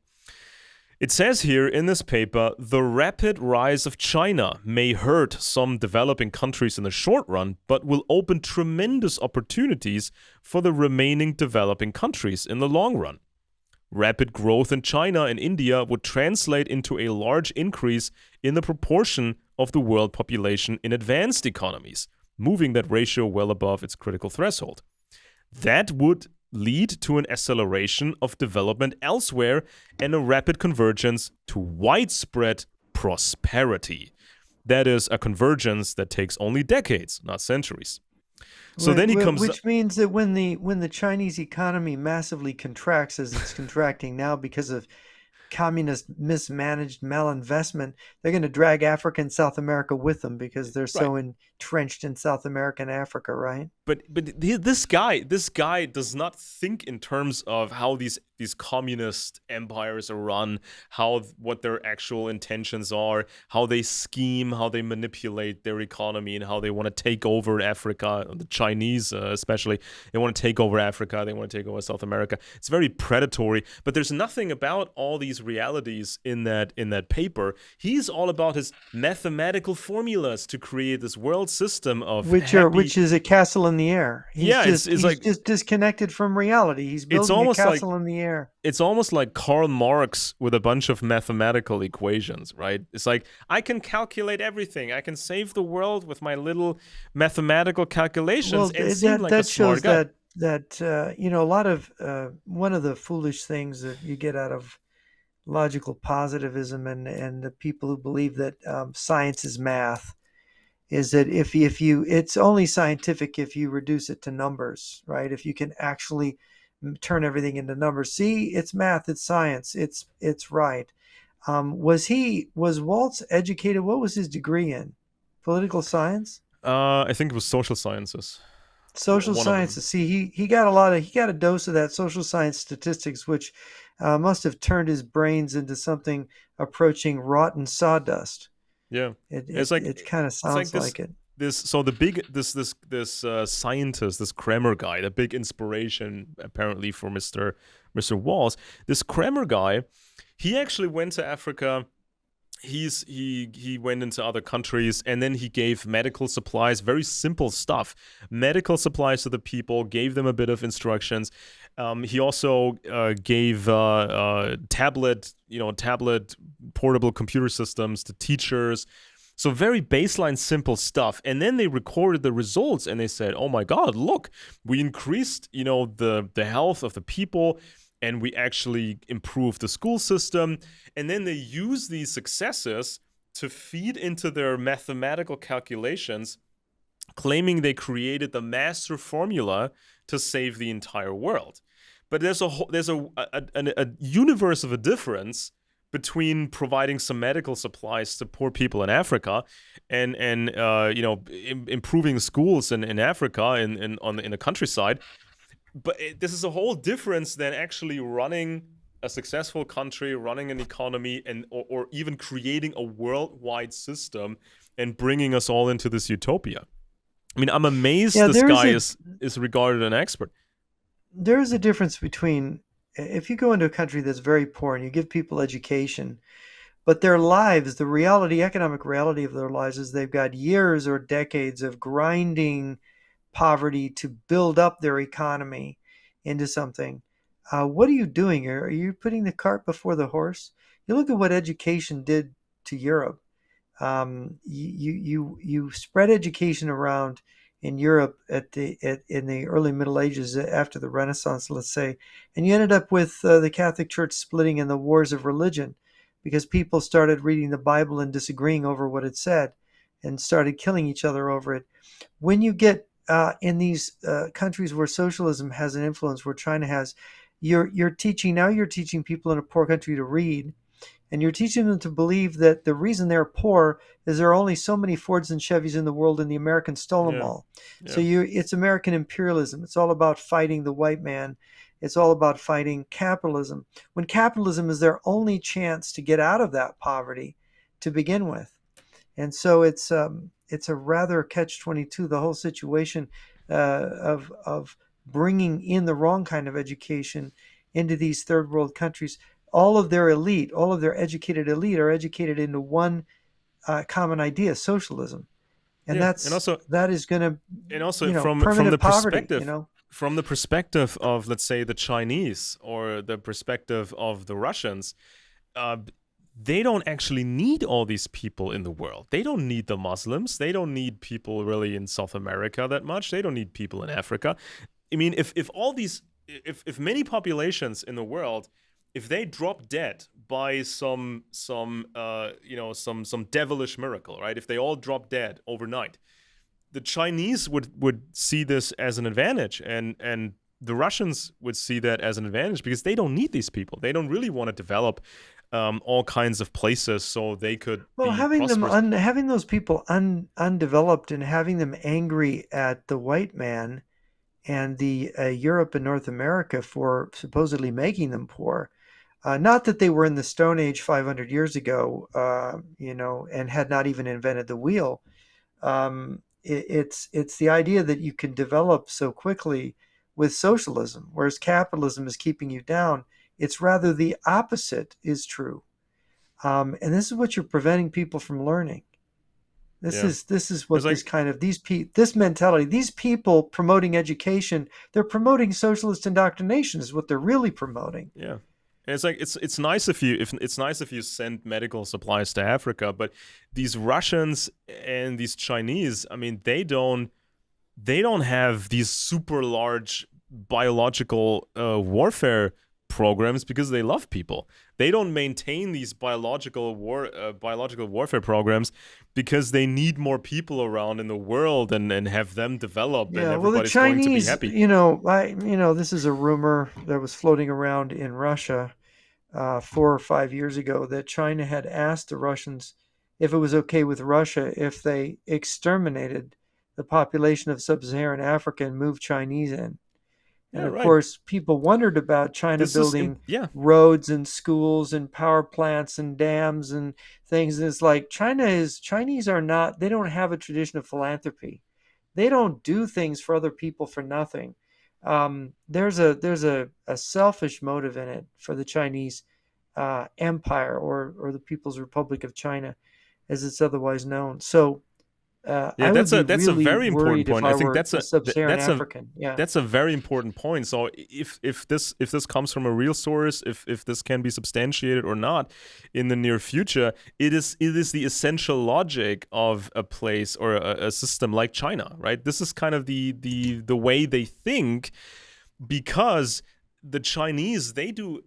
It says here in this paper, the rapid rise of China may hurt some developing countries in the short run, but will open tremendous opportunities for the remaining developing countries in the long run. Rapid growth in China and India would translate into a large increase in the proportion of the world population in advanced economies, moving that ratio well above its critical threshold. That would lead to an acceleration of development elsewhere and a rapid convergence to widespread prosperity. That is a convergence that takes only decades, not centuries. So then he comes, which means that when the Chinese economy massively contracts, as it's contracting now because of communist mismanaged malinvestment, they're going to drag Africa and South America with them because they're so entrenched in South America and Africa, right? this guy does not think in terms of how these communist empires are run, what their actual intentions are, how they scheme, how they manipulate their economy, and how they want to take over Africa. The Chinese, especially, they want to take over Africa. They want to take over South America. It's very predatory. But there's nothing about all these realities in that paper. He's all about his mathematical formulas to create this world system of which is a castle in the air. He's it's like just disconnected from reality. He's building a castle in the air. It's almost like Karl Marx with a bunch of mathematical equations, right? It's like, I can calculate everything. I can save the world with my little mathematical calculations. Well, and seem like a that smart shows guy. that a lot of one of the foolish things that you get out of logical positivism and the people who believe that science is math is that if you it's only scientific if you reduce it to numbers, right? If you can actually turn everything into numbers. See, it's math, it's science, it's right. Was Walz educated? What was his degree in? Political science? I think it was social sciences. Social One of them. sciences. See, he got a dose of that social science statistics, which must have turned his brains into something approaching rotten sawdust. Yeah, It kind of sounds like it. This scientist, this Kremer guy, the big inspiration apparently for Mr. Walz. This Kremer guy, he actually went to Africa. He went into other countries, and then he gave medical supplies, very simple stuff, medical supplies to the people, gave them a bit of instructions. He also gave tablet portable computer systems to teachers. So very baseline, simple stuff. And then they recorded the results, and they said, "Oh my God, look, we increased, the health of the people, and we actually improved the school system." And then they use these successes to feed into their mathematical calculations, claiming they created the master formula to save the entire world. But there's a universe of a difference between providing some medical supplies to poor people in Africa and improving schools in Africa in the countryside. But this is a whole difference than actually running a successful country, running an economy, or even creating a worldwide system and bringing us all into this utopia. I mean, I'm amazed this guy is regarded an expert. There is a difference between if you go into a country that's very poor and you give people education, but their lives, the economic reality of their lives is they've got years or decades of grinding poverty to build up their economy into something. What are you doing? Are you putting the cart before the horse? You look at what education did to Europe. You spread education around in Europe in the early Middle Ages after the Renaissance, let's say, and you ended up with the Catholic Church splitting in the wars of religion because people started reading the Bible and disagreeing over what it said and started killing each other over it. When you get in these countries where socialism has an influence, where China has, you're teaching people in a poor country to read, and you're teaching them to believe that the reason they're poor is there are only so many Fords and Chevys in the world, and the Americans stole them all. Yeah. So it's American imperialism. It's all about fighting the white man. It's all about fighting capitalism. When capitalism is their only chance to get out of that poverty to begin with, and so it's a rather catch-22. The whole situation of bringing in the wrong kind of education into these third world countries. All of their educated elite are educated into one common idea, socialism, and that is going to, and also from the poverty, perspective, from the perspective of, let's say, the Chinese or the perspective of the Russians, they don't actually need all these people in the world. They don't need the Muslims. They don't need people really in South America that much. They don't need people in Africa. I mean, if many populations in the world, if they drop dead by some devilish miracle, right? If they all drop dead overnight, the Chinese would see this as an advantage, and the Russians would see that as an advantage because they don't need these people. They don't really want to develop all kinds of places so they could Well, be having them prosperous. having those people undeveloped and having them angry at the white man and the Europe and North America for supposedly making them poor. Not that they were in the Stone Age 500 years ago, and had not even invented the wheel. It's the idea that you can develop so quickly with socialism, whereas capitalism is keeping you down. It's rather the opposite is true, and this is what you're preventing people from learning. This Yeah, is this is it's what like this mentality, these people promoting education, they're promoting socialist indoctrination is what they're really promoting. yeah. And it's like it's nice if it's nice if you send medical supplies to Africa, but these Russians and these Chinese, I mean, they don't have these super large biological warfare programs because they love people. They don't maintain these biological warfare programs because they need more people around in the world and have them develop and Yeah, well, the everybody's going to be Chinese, happy. this is a rumor that was floating around in Russia 4 or 5 years ago that China had asked the Russians if it was okay with Russia if they exterminated the population of sub-Saharan Africa and moved Chinese in. And Yeah, of right. course, people wondered about China This is building yeah, roads and schools and power plants and dams and things. And it's like Chinese are not, they don't have a tradition of philanthropy. They don't do things for other people for nothing. There's a selfish motive in it for the Chinese empire or the People's Republic of China, as it's otherwise known. So yeah. I would be That's a really very important worried if point. I I think were a sub-Saharan African. Yeah. that's a very important point. So if this comes from a real source, if this can be substantiated or not in the near future, it is the essential logic of a place or a system like China, right? This is kind of the way they think because the Chinese they do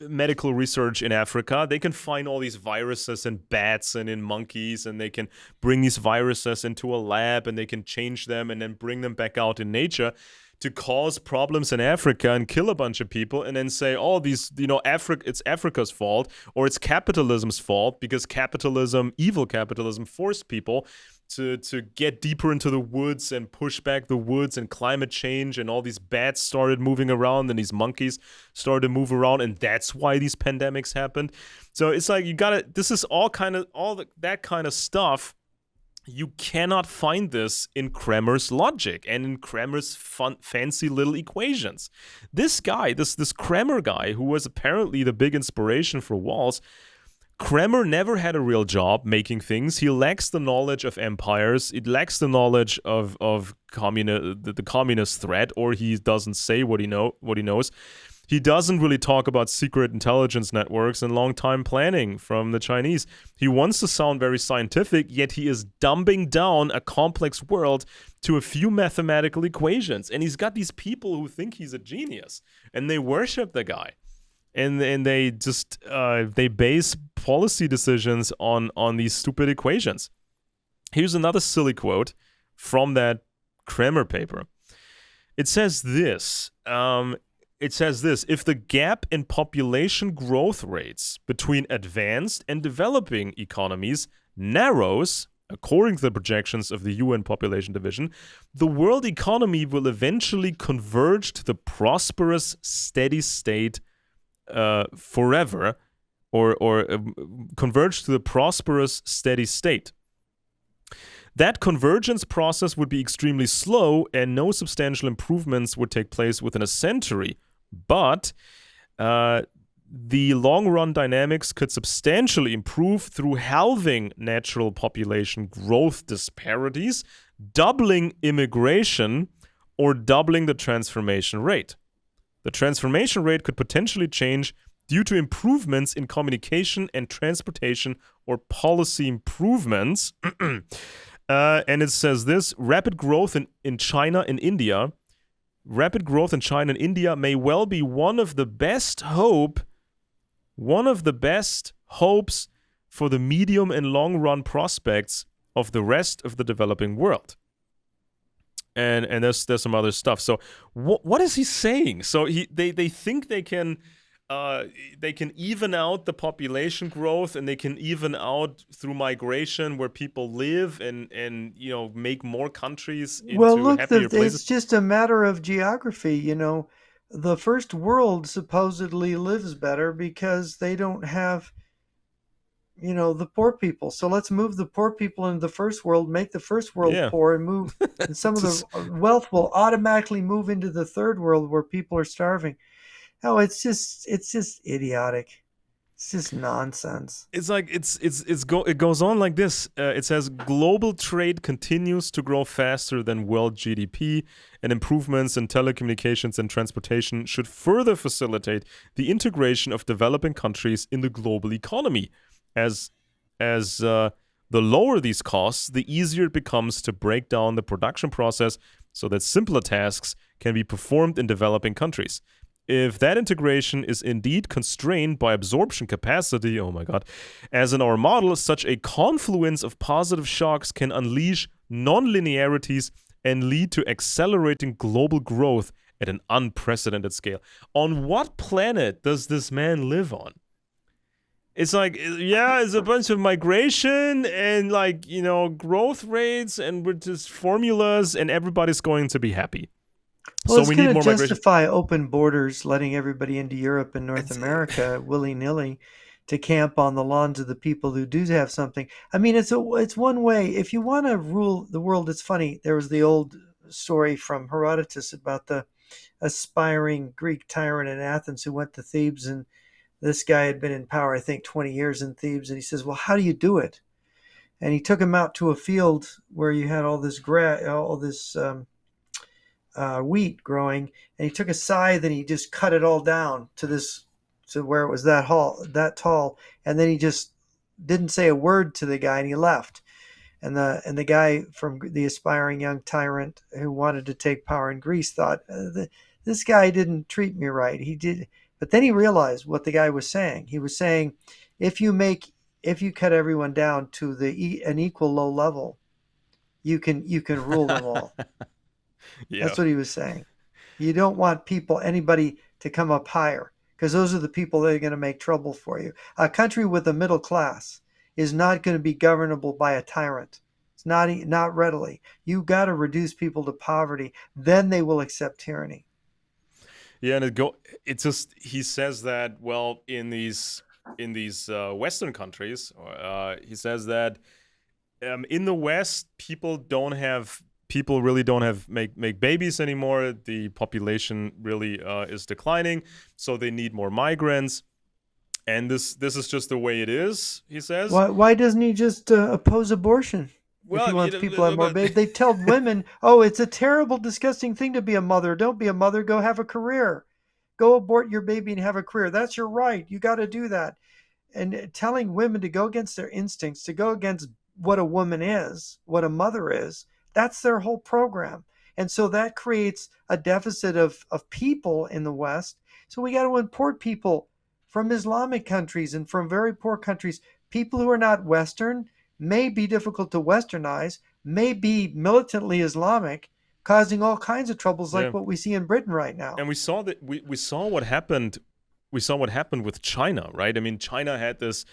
medical research in Africa. They can find all these viruses in bats and in monkeys, and they can bring these viruses into a lab and they can change them and then bring them back out in nature to cause problems in Africa and kill a bunch of people and then say, oh, it's Africa's fault or it's capitalism's fault because evil capitalism, forced people to get deeper into the woods and push back the woods and climate change and all these bats started moving around and these monkeys started to move around and that's why these pandemics happened. So it's like this is that kind of stuff. You cannot find this in Kremer's logic and in Kremer's fancy little equations. This guy, this Kremer guy, who was apparently the big inspiration for Walz, Kremer never had a real job making things. He lacks the knowledge of empires. It lacks the knowledge of the communist threat, or he doesn't say what he knows. He doesn't really talk about secret intelligence networks and long-time planning from the Chinese. He wants to sound very scientific, yet he is dumbing down a complex world to a few mathematical equations. And he's got these people who think he's a genius, and they worship the guy. And they just they base policy decisions on these stupid equations. Here's another silly quote from that Kremer paper. It says this. If the gap in population growth rates between advanced and developing economies narrows, according to the projections of the UN Population Division, the world economy will eventually converge to the prosperous steady state forever, or converge to the prosperous steady state. That convergence process would be extremely slow and no substantial improvements would take place within a century. But the long-run dynamics could substantially improve through halving natural population growth disparities, doubling immigration, or doubling the transformation rate. The transformation rate could potentially change due to improvements in communication and transportation or policy improvements. And it says this: rapid growth in China and India may well be one of the best hopes for the medium and long run prospects of the rest of the developing world. And there's some other stuff. So what is he saying? So they think they can uh, they can even out the population growth, and they can even out through migration where people live, and make more countries Well, into look, happier places. it's just a matter of geography. The first world supposedly lives better because they don't have, the poor people. So let's move the poor people into the first world, make the first world Yeah. poor, and move, and some of the Just wealth will automatically move into the third world where people are starving. No, it's just idiotic. It's just nonsense. it's like it goes on like this. It says global trade continues to grow faster than world GDP, and improvements in telecommunications and transportation should further facilitate the integration of developing countries in the global economy. As the lower these costs, the easier it becomes to break down the production process so that simpler tasks can be performed in developing countries. If that integration is indeed constrained by absorption capacity, oh my god, as in our model, such a confluence of positive shocks can unleash nonlinearities and lead to accelerating global growth at an unprecedented scale. On what planet does this man live on? It's like, yeah, it's a bunch of migration and, like, growth rates, and with just formulas, and everybody's going to be happy. Well, So it's we going need to more migration. justify open borders, letting everybody into Europe and North It's, America willy nilly to camp on the lawns of the people who do have something. I mean, it's one way. If you want to rule the world, it's funny. There was the old story from Herodotus about the aspiring Greek tyrant in Athens who went to Thebes, and this guy had been in power, I think, 20 years in Thebes, and he says, "Well, how do you do it?" And he took him out to a field where you had all this wheat growing, and he took a scythe and he just cut it all down to where it was that tall, and then he just didn't say a word to the guy, and he left. And the guy from the aspiring young tyrant who wanted to take power in Greece thought, this guy didn't treat me right. He did, but then he realized what the guy was saying. He was saying, if you cut everyone down to an equal low level, you can rule them all. yeah. That's what he was saying. You don't want anybody to come up higher, because those are the people that are going to make trouble for you. A country with a middle class is not going to be governable by a tyrant. It's not readily. You got to reduce people to poverty, then they will accept tyranny. Yeah, and it's just, he says that, well, in these Western countries, he says that in the West, people really don't have make babies anymore. The population really is declining, so they need more migrants, and this is just the way it is. He says, Why doesn't he just oppose abortion? If he well, wants people to have more babies, they tell women, "Oh, it's a terrible, disgusting thing to be a mother. Don't be a mother. Go have a career. Go abort your baby and have a career. That's your right. You got to do that." And telling women to go against their instincts, to go against what a woman is, what a mother is, that's their whole program. And so that creates a deficit of people in the West. So we got to import people from Islamic countries and from very poor countries. People who are not Western may be difficult to westernize, may be militantly Islamic, causing all kinds of troubles yeah. like what we see in Britain right now. And we saw what happened. We saw what happened with China, right? I mean, China had this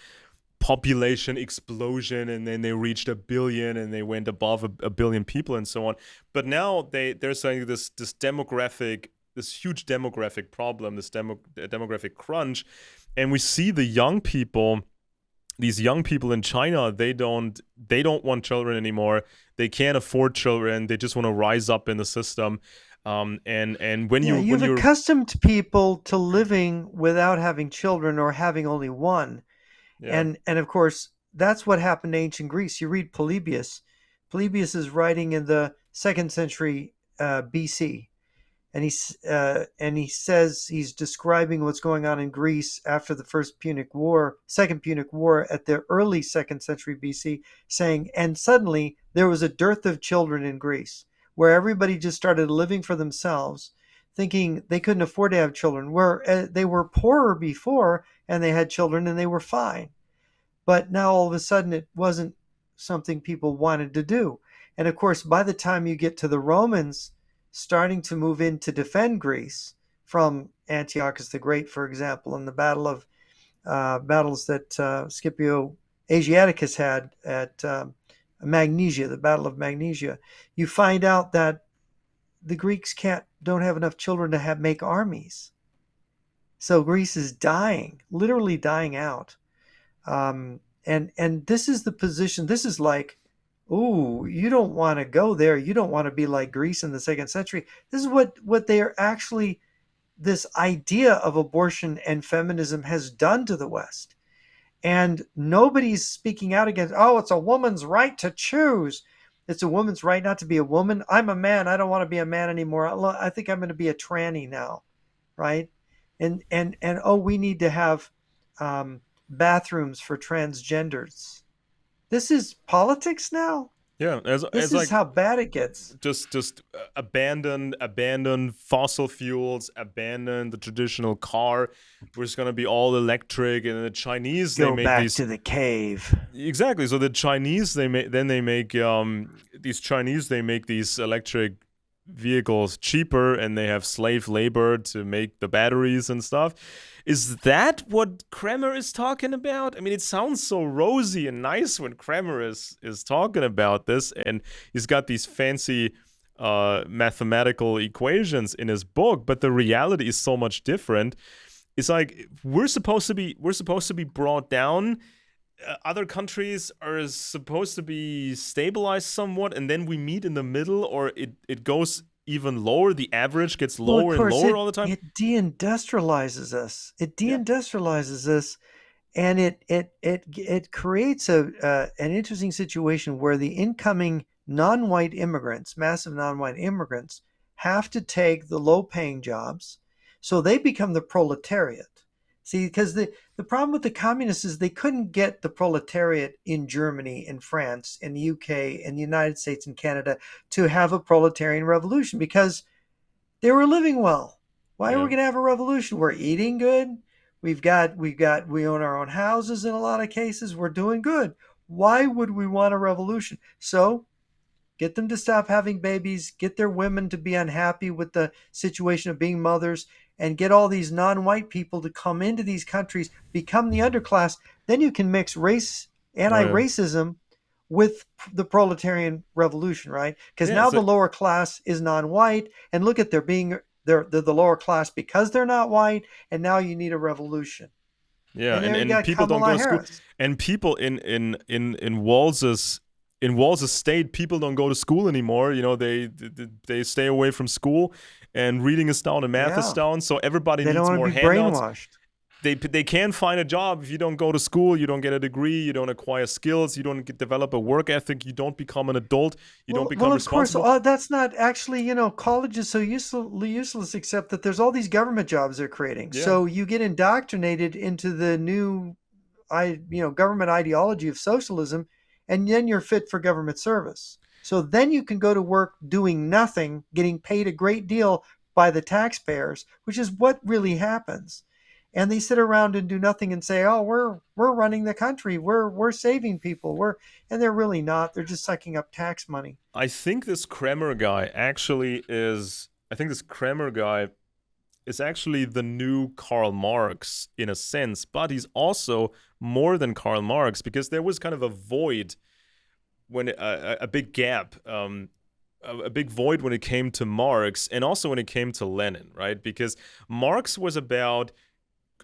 population explosion, and then they reached 1 billion, and they went above a billion people, and so on. But now they're saying this huge demographic problem, this demographic crunch, and we see these young people in China, they don't want children anymore. They can't afford children. They just want to rise up in the system. And when Yeah, you you've when you're accustomed people to living without having children or having only one. yeah. And of course, that's what happened to ancient Greece. You read Polybius. Polybius is writing in the second century BC, and he says he's describing what's going on in Greece after the Second Punic War at the early second century BC, saying, and suddenly there was a dearth of children in Greece, where everybody just started living for themselves, thinking they couldn't afford to have children, where they were poorer before and they had children and they were fine. But now all of a sudden it wasn't something people wanted to do. And of course, by the time you get to the Romans starting to move in to defend Greece from Antiochus the Great, for example, in the battles that Scipio Asiaticus had at Magnesia, the Battle of Magnesia. You find out that the Greeks don't have enough children to make armies. So Greece is dying, literally dying out. And this is the position. This is like, ooh, you don't want to go there. You don't want to be like Greece in the second century. This is what they are actually. This idea of abortion and feminism has done to the West. And nobody's speaking out against, oh, it's a woman's right to choose. It's a woman's right not to be a woman. I'm a man. I don't want to be a man anymore. I think I'm going to be a tranny now, right? And oh, we need to have bathrooms for transgenders. This is politics now. Yeah, This as is like how bad it gets. just abandon fossil fuels, abandon the traditional car. We're just gonna be all electric, and the Chinese they Go make back these to the cave. exactly. So the Chinese they make these electric vehicles cheaper, and they have slave labor to make the batteries and stuff. Is that what Kremer is talking about? I mean, it sounds so rosy and nice when Kremer is talking about this, and he's got these fancy mathematical equations in his book, but the reality is so much different. It's like we're supposed to be brought down. Other countries are supposed to be stabilized somewhat, and then we meet in the middle, or it goes even lower. The average gets lower and lower all the time. It deindustrializes us. It deindustrializes us, and it creates an interesting situation where the incoming non-white immigrants, massive non-white immigrants, have to take the low-paying jobs, so they become the proletariat. See, because the problem with the communists is they couldn't get the proletariat in Germany, in France, in the UK, in the United States, and Canada to have a proletarian revolution because they were living well. Why are we going to have a revolution? We're eating good. We own our own houses in a lot of cases. We're doing good. Why would we want a revolution? So get them to stop having babies, get their women to be unhappy with the situation of being mothers, and get all these non-white people to come into these countries, become the underclass. Then you can mix anti-racism with the proletarian revolution, right? Because now the lower class is non-white, and look at they're the lower class because they're not white, and now you need a revolution. Yeah, and people don't go to school, and people in Walz's state, people don't go to school anymore. You know, they stay away from school, and reading is down and math is down. So everybody needs more handouts. Brainwashed. They can't find a job if you don't go to school. You don't get a degree. You don't acquire skills. You don't develop a work ethic. You don't become an adult. You don't become responsible. Well, of course, that's not actually. College is so useless, except that there's all these government jobs they're creating. Yeah. So you get indoctrinated into the new, government ideology of socialism. And then you're fit for government service. So then you can go to work doing nothing, getting paid a great deal by the taxpayers, which is what really happens. And they sit around and do nothing and say, "Oh, we're running the country. We're saving people." And they're really not. They're just sucking up tax money. I think this Kremer guy is actually the new Karl Marx in a sense, but he's also more than Karl Marx, because there was kind of a void when a big gap, a big void when it came to Marx, and also when it came to Lenin, right? Because Marx was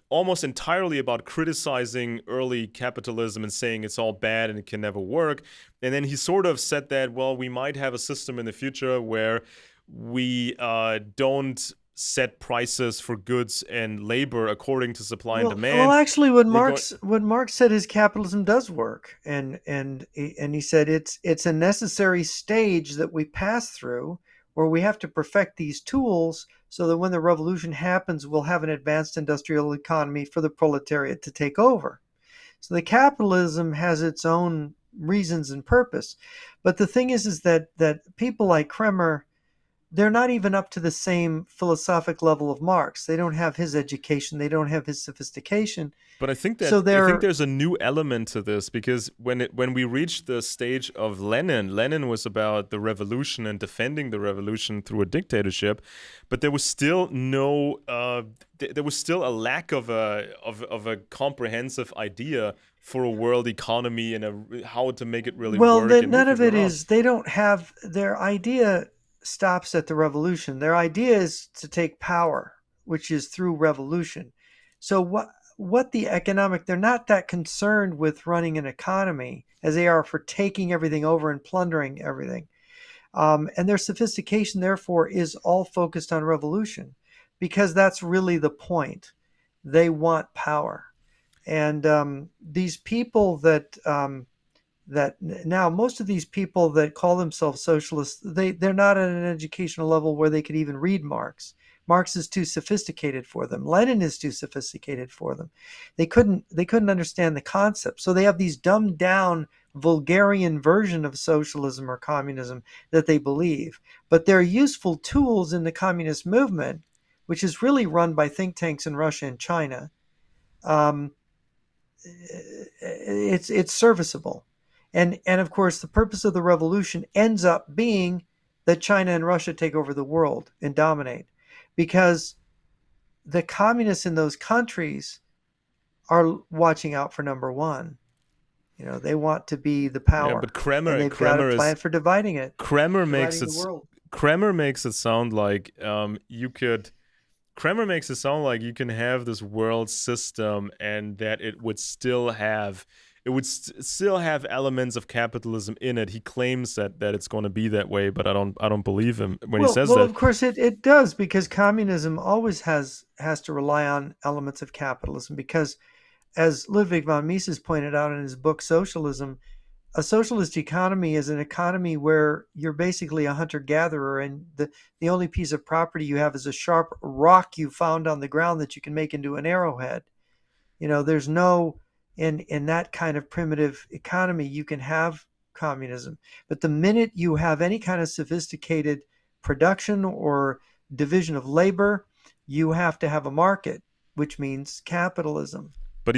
almost entirely about criticizing early capitalism and saying it's all bad and it can never work. And then he sort of said that, well, we might have a system in the future where we don't set prices for goods and labor according to supply and demand. Well, actually, what Marx said is capitalism does work, and he said it's a necessary stage that we pass through, where we have to perfect these tools so that when the revolution happens, we'll have an advanced industrial economy for the proletariat to take over. So the capitalism has its own reasons and purpose, but the thing is that people like Kremer they're not even up to the same philosophic level of Marx. They don't have his education. They don't have his sophistication. But So I think they're there's a new element to this, because when we reached the stage of Lenin was about the revolution and defending the revolution through a dictatorship, but there was still no there was still a lack of a comprehensive idea for a world economy and how to make it really well, work and move none of people it around. is. They don't have their idea stops at the revolution. Their idea is to take power, which is through revolution. So what the economic, they're not that concerned with running an economy as they are for taking everything over and plundering everything. And their sophistication, therefore, is all focused on revolution because that's really the point. They want power. And these people that now most of these people that call themselves socialists, they're not at an educational level where they could even read Marx. Marx is too sophisticated for them. Lenin is too sophisticated for them. They couldn't understand the concept. So they have these dumbed down vulgarian version of socialism or communism that they believe. But they're useful tools in the communist movement, which is really run by think tanks in Russia and China. Um, it's serviceable. And of course, the purpose of the revolution ends up being that China and Russia take over the world and dominate, because the communists in those countries are watching out for number one. They want to be the Yeah, but power, and they've got a plan for Kremer makes dividing the it world. Kremer makes it sound like you could Kremer makes it sound like you can have this world system and that still have elements of capitalism in it. He claims that it's going to be that way, but I don't believe him when he says Well, that. of course it does, because communism always has to rely on elements of capitalism, because as Ludwig von Mises pointed out in his book Socialism, a socialist economy is an economy where you're basically a hunter-gatherer, and the only piece of property you have is a sharp rock you found on the ground that you can make into an arrowhead. There's no in that kind of primitive economy you can have communism. But the minute you have any kind of sophisticated production or division of labor, you have to have a market, which means capitalism. But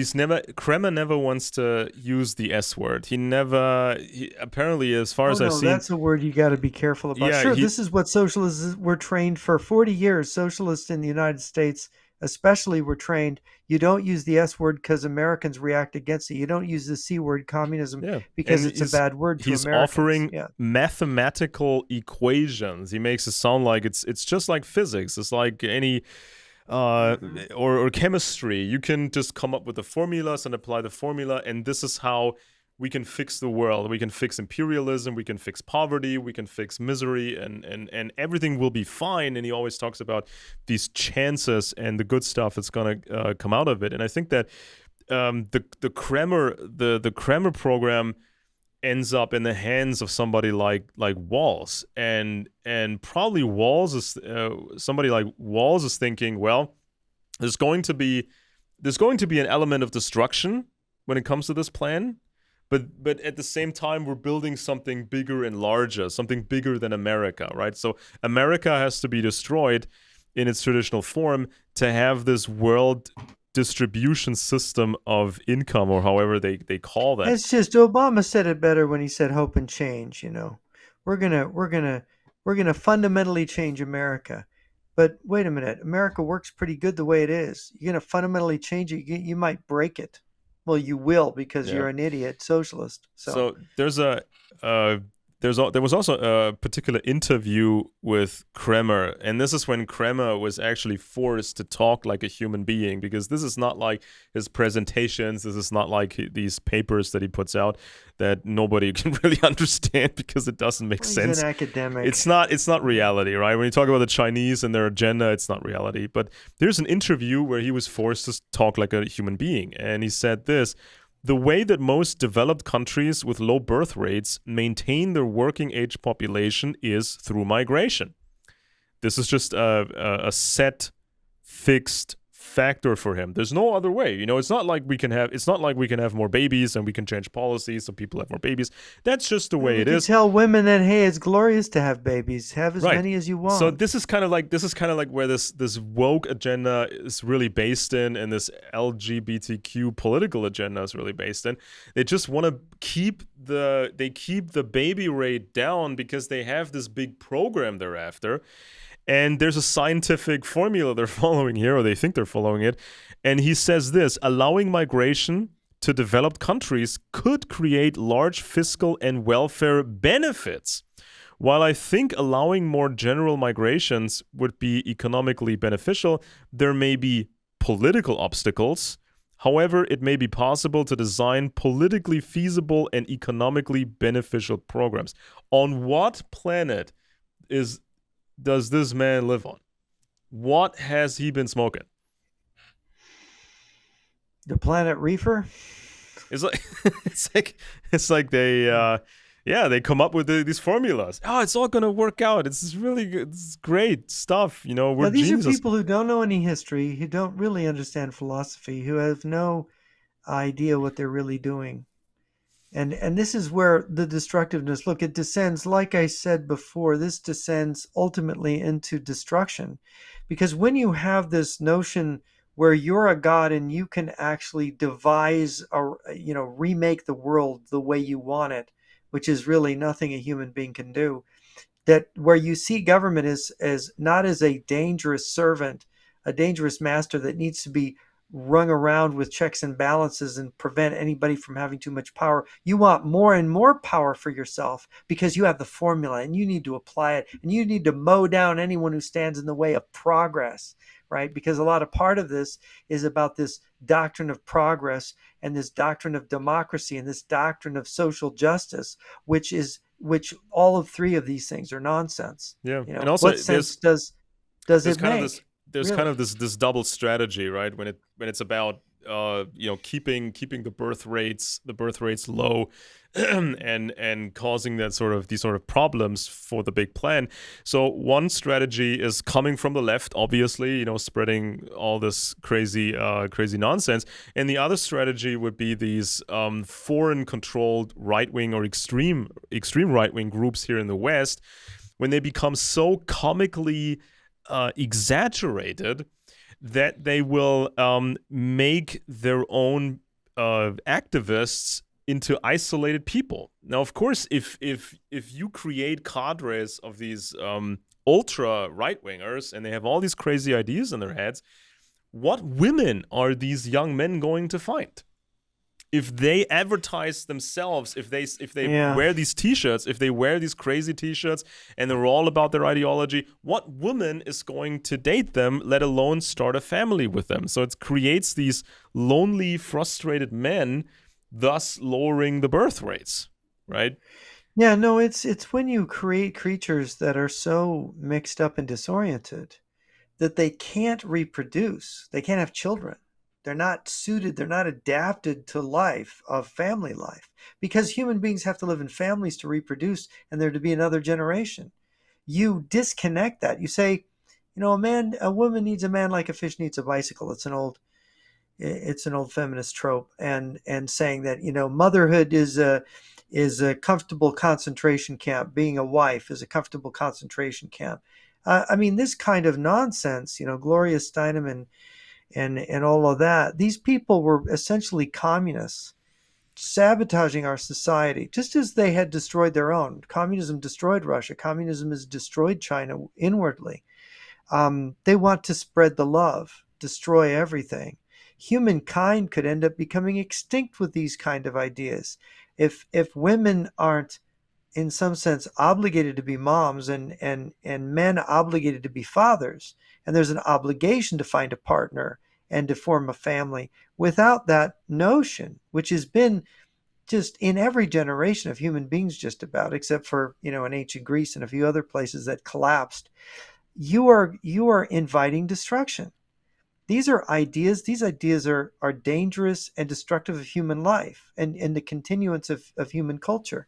Kremer never wants to use the S word. Apparently, as far Oh as I've no, seen, that's a word you got to be careful about. yeah, Sure, this is what socialists were trained for 40 years. Socialists in the United States, especially, were trained. You don't use the S word because Americans react against it. You don't use the C word, communism, yeah, because and it's a bad word to he's Americans. offering Yeah. mathematical equations. He makes it sound like it's just like physics. It's like any or chemistry. You can just come up with the formulas and apply the formula, and this is how we can fix the world. We can fix imperialism, we can fix poverty, we can fix misery, and everything will be fine. And he always talks about these chances and the good stuff that's going to come out of it. And I think that the Kremer program ends up in the hands of somebody like Walz, and probably Walz is somebody like Walz is thinking, well, there's going to be an element of destruction when it comes to this plan, but at the same time we're building something bigger and larger, something bigger than America, right? So America has to be destroyed in its traditional form to have this world distribution system of income, or however they call that. It's just Obama said it better when he said hope and change. We're gonna fundamentally change America. But wait a minute, America works pretty good the way it is. You're gonna fundamentally change it. You might break it. Well, you will, because Yeah. you're an idiot socialist. So there was also a particular interview with Kremer, and this is when Kremer was actually forced to talk like a human being, because this is not like his presentations, this is not like these papers that he puts out that nobody can really understand because it doesn't make sense. He's an academic. It's not reality, right? When you talk about the Chinese and their agenda, it's not reality. But there's an interview where he was forced to talk like a human being, and he said this: the way that most developed countries with low birth rates maintain their working age population is through migration. This is just a set, fixed factor for him. There's no other way. It's not like we can have more babies and we can change policies so people have more babies. That's just the Well, way we it could is. tell women that, hey, it's glorious to have babies. Have as Right. many as you So want. this is kind of like where this woke agenda is really based in, and this LGBTQ political agenda is really based in. They just want to keep the baby rate down because they have this big program they're after. And there's a scientific formula they're following here, or they think they're following it. And he says this: allowing migration to developed countries could create large fiscal and welfare benefits. While I think allowing more general migrations would be economically beneficial, there may be political obstacles. However, it may be possible to design politically feasible and economically beneficial programs. On what planet is does this man live on? What has he been smoking? The planet Reefer? It's like it's like they come up with these formulas. Oh, it's all gonna work out. It's really good. It's great stuff. We're Yeah, these are geniuses. people who don't know any history, who don't really understand philosophy, who have no idea what they're really doing. And this is where the destructiveness, look, it descends, like I said before, this descends ultimately into destruction. Because when you have this notion where you're a god and you can actually devise or remake the world the way you want it, which is really nothing a human being can do, that where you see government as not as a dangerous servant, a dangerous master that needs to be rung around with checks and balances and prevent anybody from having too much power. You want more and more power for yourself because you have the formula and you need to apply it and you need to mow down anyone who stands in the way of progress, right? Because a lot of part of this is about this doctrine of progress and this doctrine of democracy and this doctrine of social justice, which all of three of these things are nonsense. Yeah, and also What sense does there's it kind of this make? there's kind Really? of this double strategy, right? When it's about keeping the birth rates low, and causing these sort of problems for the big plan. So one strategy is coming from the left, obviously, spreading all this crazy nonsense, and the other strategy would be these foreign controlled right wing or extreme right wing groups here in the West, when they become so comically exaggerated that they will make their own activists into isolated people. Now, of course, if you create cadres of these ultra right wingers and they have all these crazy ideas in their heads, what women are these young men going to find? If they advertise themselves, if they Yeah. wear these t-shirts, if they wear these crazy t-shirts and they're all about their ideology, what woman is going to date them, let alone start a family with them? So it creates these lonely, frustrated men, thus lowering the birth rates, right? Yeah, no, it's when you create creatures that are so mixed up and disoriented that they can't reproduce. They can't have children. They're not suited, they're not adapted to life, of family life, because human beings have to live in families to reproduce and there to be another generation. You disconnect that. You say, a woman needs a man like a fish needs a bicycle. It's an old feminist trope, and saying that motherhood is a comfortable concentration camp. Being a wife is a comfortable concentration camp. I mean, this kind of nonsense, Gloria Steinem and all of that. These people were essentially communists, sabotaging our society, just as they had destroyed their own. Communism destroyed Russia. Communism has destroyed China inwardly. They want to spread the love, destroy everything. Humankind could end up becoming extinct with these kind of ideas. If women aren't, in some sense, obligated to be moms, and men obligated to be fathers, and there's an obligation to find a partner and to form a family. Without that notion, which has been just in every generation of human beings, just about, except for in ancient Greece and a few other places that collapsed, you are inviting destruction. These ideas are dangerous and destructive of human life and the continuance of human culture.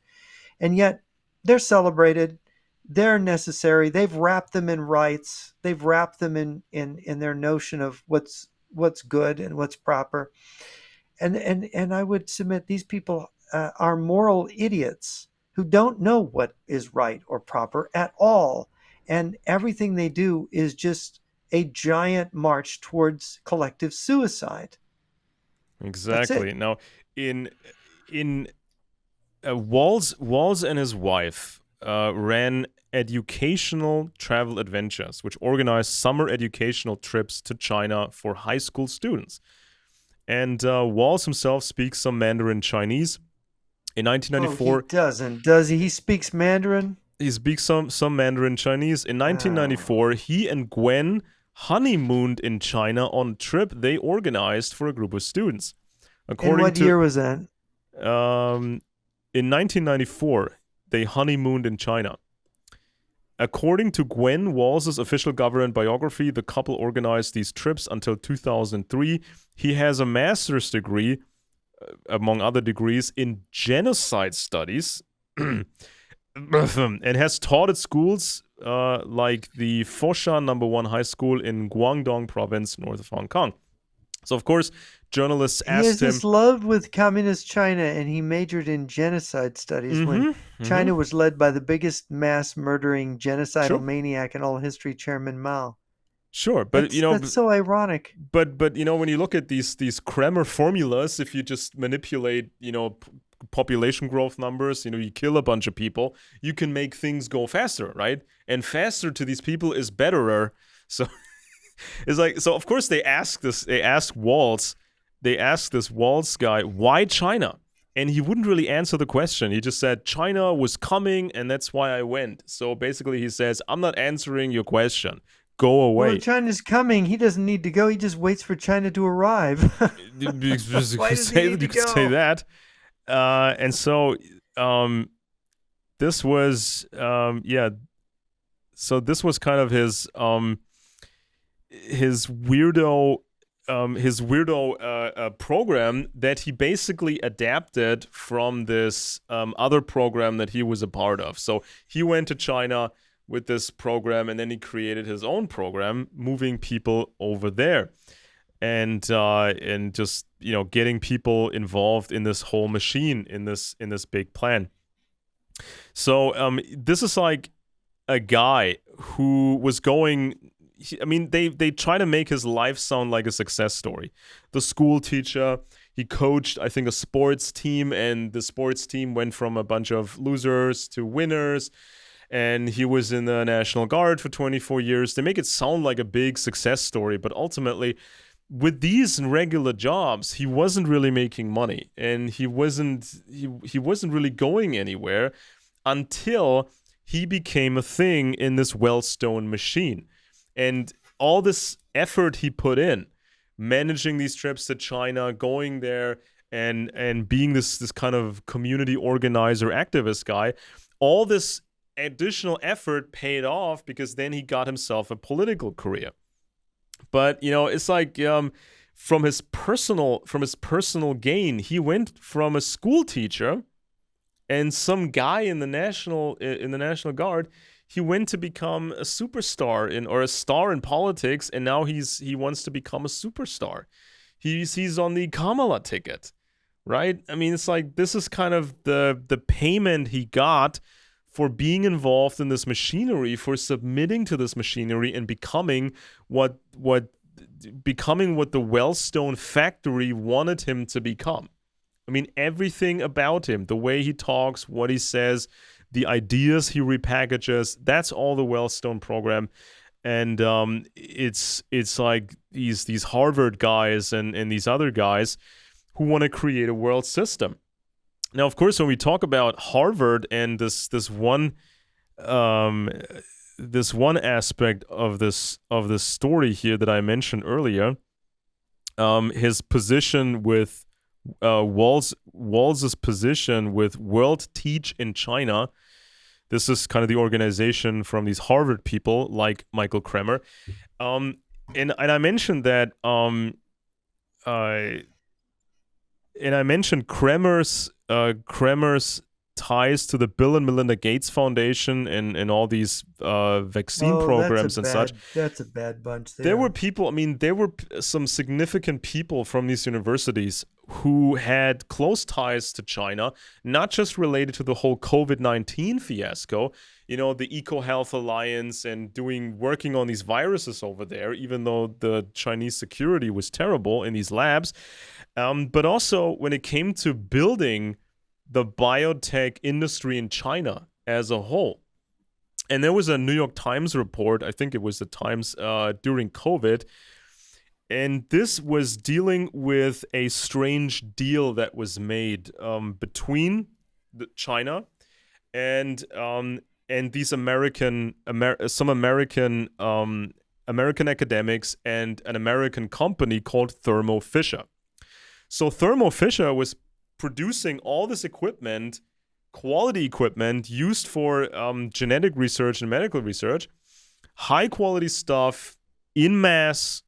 And yet they're celebrated, they're necessary. They've wrapped them in rights, they've wrapped them in their notion of what's what's good and what's proper. And I would submit these people are moral idiots who don't know what is right or proper at all, and everything they do is just a giant march towards collective suicide. That's Exactly. it. Now, in Walz and his wife ran educational travel adventures, which organized summer educational trips to China for high school students. And Walz himself speaks some Mandarin Chinese. In Oh, he 1994, doesn't, does he? He speaks Mandarin. he speaks some Mandarin Chinese. In Oh. 1994, he and Gwen honeymooned in China on a trip they organized for a group of students. And According what to year was that? um, in 1994, they honeymooned in China. According to Gwen Walz's official government biography, the couple organized these trips until 2003. He has a master's degree, among other degrees, in genocide studies, and has taught at schools like the Foshan No. 1 High School in Guangdong Province, north of Hong Kong. So, of course, journalists He has asked him, this love with communist China, and he majored in genocide studies when mm-hmm, mm-hmm, China was led by the biggest mass murdering genocidal sure, maniac in all history, Chairman Mao. sure, but That's so ironic. but when you look at these Kremer formulas, if you just manipulate population growth numbers, you kill a bunch of people, you can make things go faster, right? And faster to these people is betterer. So it's like, so of course they asked Walz, they asked this Walz guy, why China? And he wouldn't really answer the question. He just said China was coming and that's why I went. So basically he says, I'm not answering your question. Go Well, if away. China's coming, he doesn't need to go. He just waits for China to arrive. You Why could does he say, need to go? that. And so this was so this was kind of his weirdo program that he basically adapted from this other program that he was a part of. So he went to China with this program, and then he created his own program, moving people over there, and just getting people involved in this whole machine, in this big plan. So this is like a guy who was going. I mean, they try to make his life sound like a success story. The school teacher, he coached, I think, a sports team, and the sports team went from a bunch of losers to winners. And he was in the National Guard for 24 years. They make it sound like a big success story, but ultimately, with these regular jobs, he wasn't really making money, and he wasn't really going anywhere until he became a thing in this Wellstone machine. And all this effort he put in, managing these trips to China, going there and being this kind of community organizer, activist guy, all this additional effort paid off, because then he got himself a political career. But it's like from his personal gain, he went from a school teacher and some guy in the National Guard. He went to become a superstar or a star in politics, and now he wants to become a superstar. He's on the Kamala ticket, right? I mean, it's like, this is kind of the payment he got for being involved in this machinery, for submitting to this machinery and becoming what the Wellstone factory wanted him to become. I mean, everything about him, the way he talks, what he says, the ideas he repackages, that's all the Wellstone program. And it's like these Harvard guys and these other guys who want to create a world system. Now, of course, when we talk about Harvard and this one aspect of this story here that I mentioned earlier, his position with Walz's position with World Teach in China. This is kind of the organization from these Harvard people like Michael Kremer. And I mentioned that and I mentioned Kremer's ties to the Bill and Melinda Gates Foundation and all these vaccine Oh, programs and such. that's a bad bunch There were there. people, I mean, there were some significant people from these universities who had close ties to China, not just related to the whole COVID-19 fiasco, the EcoHealth Alliance and working on these viruses over there, even though the Chinese security was terrible in these labs. But also when it came to building the biotech industry in China as a whole. And there was a New York Times report, I think it was the Times, during COVID. And this was dealing with a strange deal that was made between China and these some American academics and an American company called Thermo Fisher. So Thermo Fisher was producing all this equipment, quality equipment used for genetic research and medical research, high quality stuff in mass,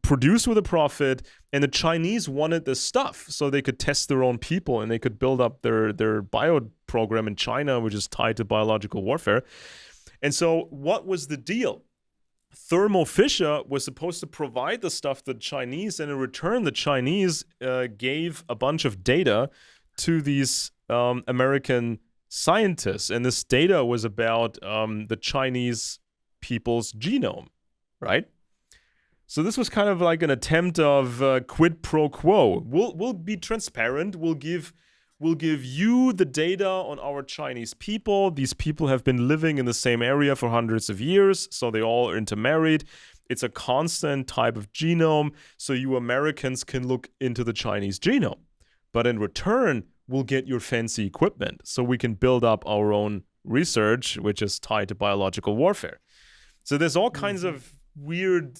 produced with a profit, and the Chinese wanted this stuff so they could test their own people and they could build up their bio program in China, which is tied to biological warfare. And so what was the deal? Thermo Fisher was supposed to provide the stuff to the Chinese, and in return, the Chinese gave a bunch of data to these American scientists. And this data was about the Chinese people's genome, right? So this was kind of like an attempt of quid pro quo. We'll be transparent. We'll give you the data on our Chinese people. These people have been living in the same area for hundreds of years, so they all are intermarried. It's a constant type of genome, so you Americans can look into the Chinese genome. But in return, we'll get your fancy equipment, so we can build up our own research, which is tied to biological warfare. So there's all kinds of weird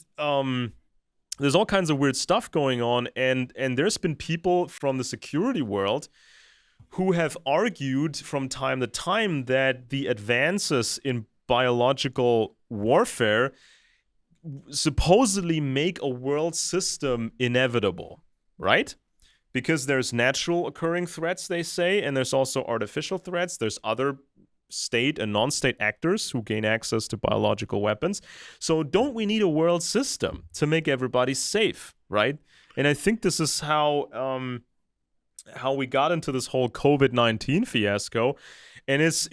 stuff going on, and there's been people from the security world who have argued from time to time that the advances in biological warfare supposedly make a world system inevitable, right? Because there's natural occurring threats, they say, and there's also artificial threats. There's other state and non-state actors who gain access to biological weapons. So don't we need a world system to make everybody safe, right? And I think this is how we got into this whole COVID-19 fiasco. And it's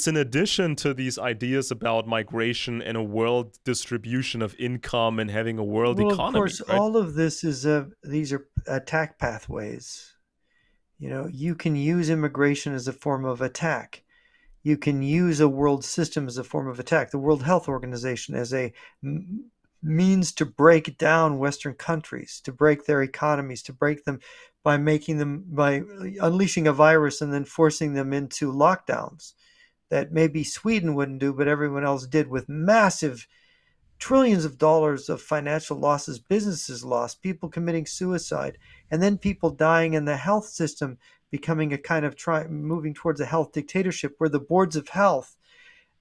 in addition to these ideas about migration and a world distribution of income and having a world economy. Of course, right? all of this is these are attack pathways. You can use immigration as a form of attack. You can use a world system as a form of attack. The World Health Organization as a means to break down Western countries, to break their economies, to break them by unleashing a virus and then forcing them into lockdowns that maybe Sweden wouldn't do, but everyone else did, with massive trillions of dollars of financial losses, businesses lost, people committing suicide, and then people dying in the health system becoming a kind of moving towards a health dictatorship where the boards of health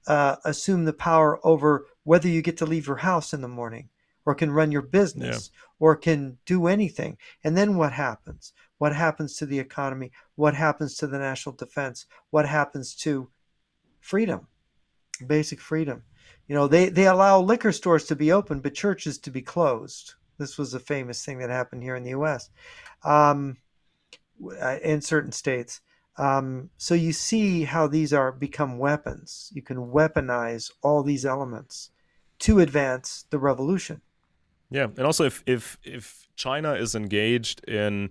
assume the power over whether you get to leave your house in the morning or can run your business or can do anything. And then what happens? What happens to the economy? What happens to the national defense? What happens to freedom, basic freedom? They allow liquor stores to be open, but churches to be closed. This was a famous thing that happened here in the U.S. In certain states. So you see how these become weapons. You can weaponize all these elements to advance the revolution. Yeah, and also if China is engaged in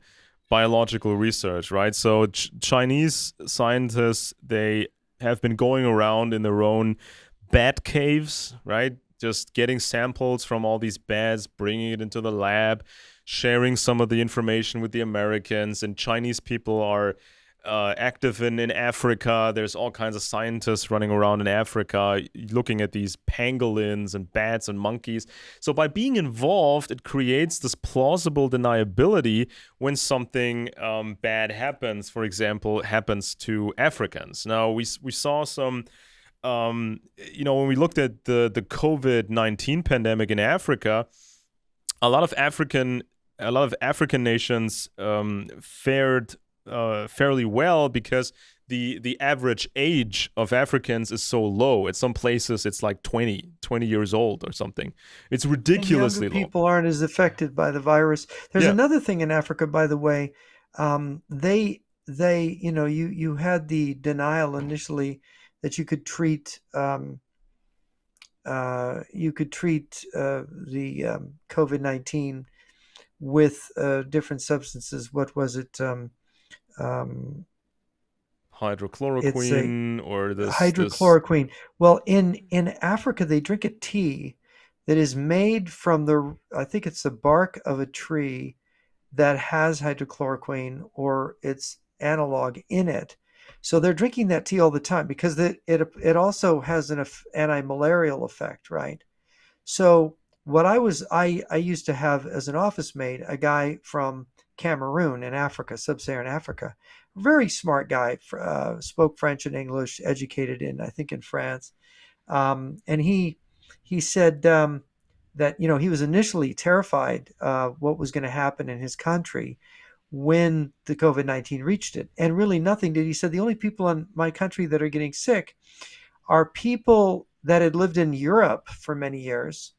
biological research, right? So Chinese scientists, they have been going around in their own bat caves, right? Just getting samples from all these bats, bringing it into the lab, sharing some of the information with the Americans, and Chinese people are active in Africa. There's all kinds of scientists running around in Africa looking at these pangolins and bats and monkeys. So by being involved, it creates this plausible deniability when something bad happens, for example, happens to Africans. Now, we saw some, when we looked at the COVID-19 pandemic in Africa, a lot of African nations fared fairly well because the average age of Africans is so low. At some places, it's like 20 years old or something. It's And younger ridiculously low. people aren't as affected by the virus. There's Yeah, another thing in Africa, by the way. You had the denial initially that you could treat the COVID-19 with different substances. What was it? Um, it's a hydrochloroquine or this. hydrochloroquine. Well, in Africa, they drink a tea that is made from I think it's the bark of a tree that has hydrochloroquine or its analog in it. So they're drinking that tea all the time because it also has an anti-malarial effect, right? So I used to have as an office mate a guy from Cameroon in Africa, sub-Saharan Africa, very smart guy, spoke French and English, educated in I think in France, and he said that he was initially terrified what was going to happen in his country when the COVID-19 reached it, and really nothing did. He said the only people in my country that are getting sick are people that had lived in Europe for many years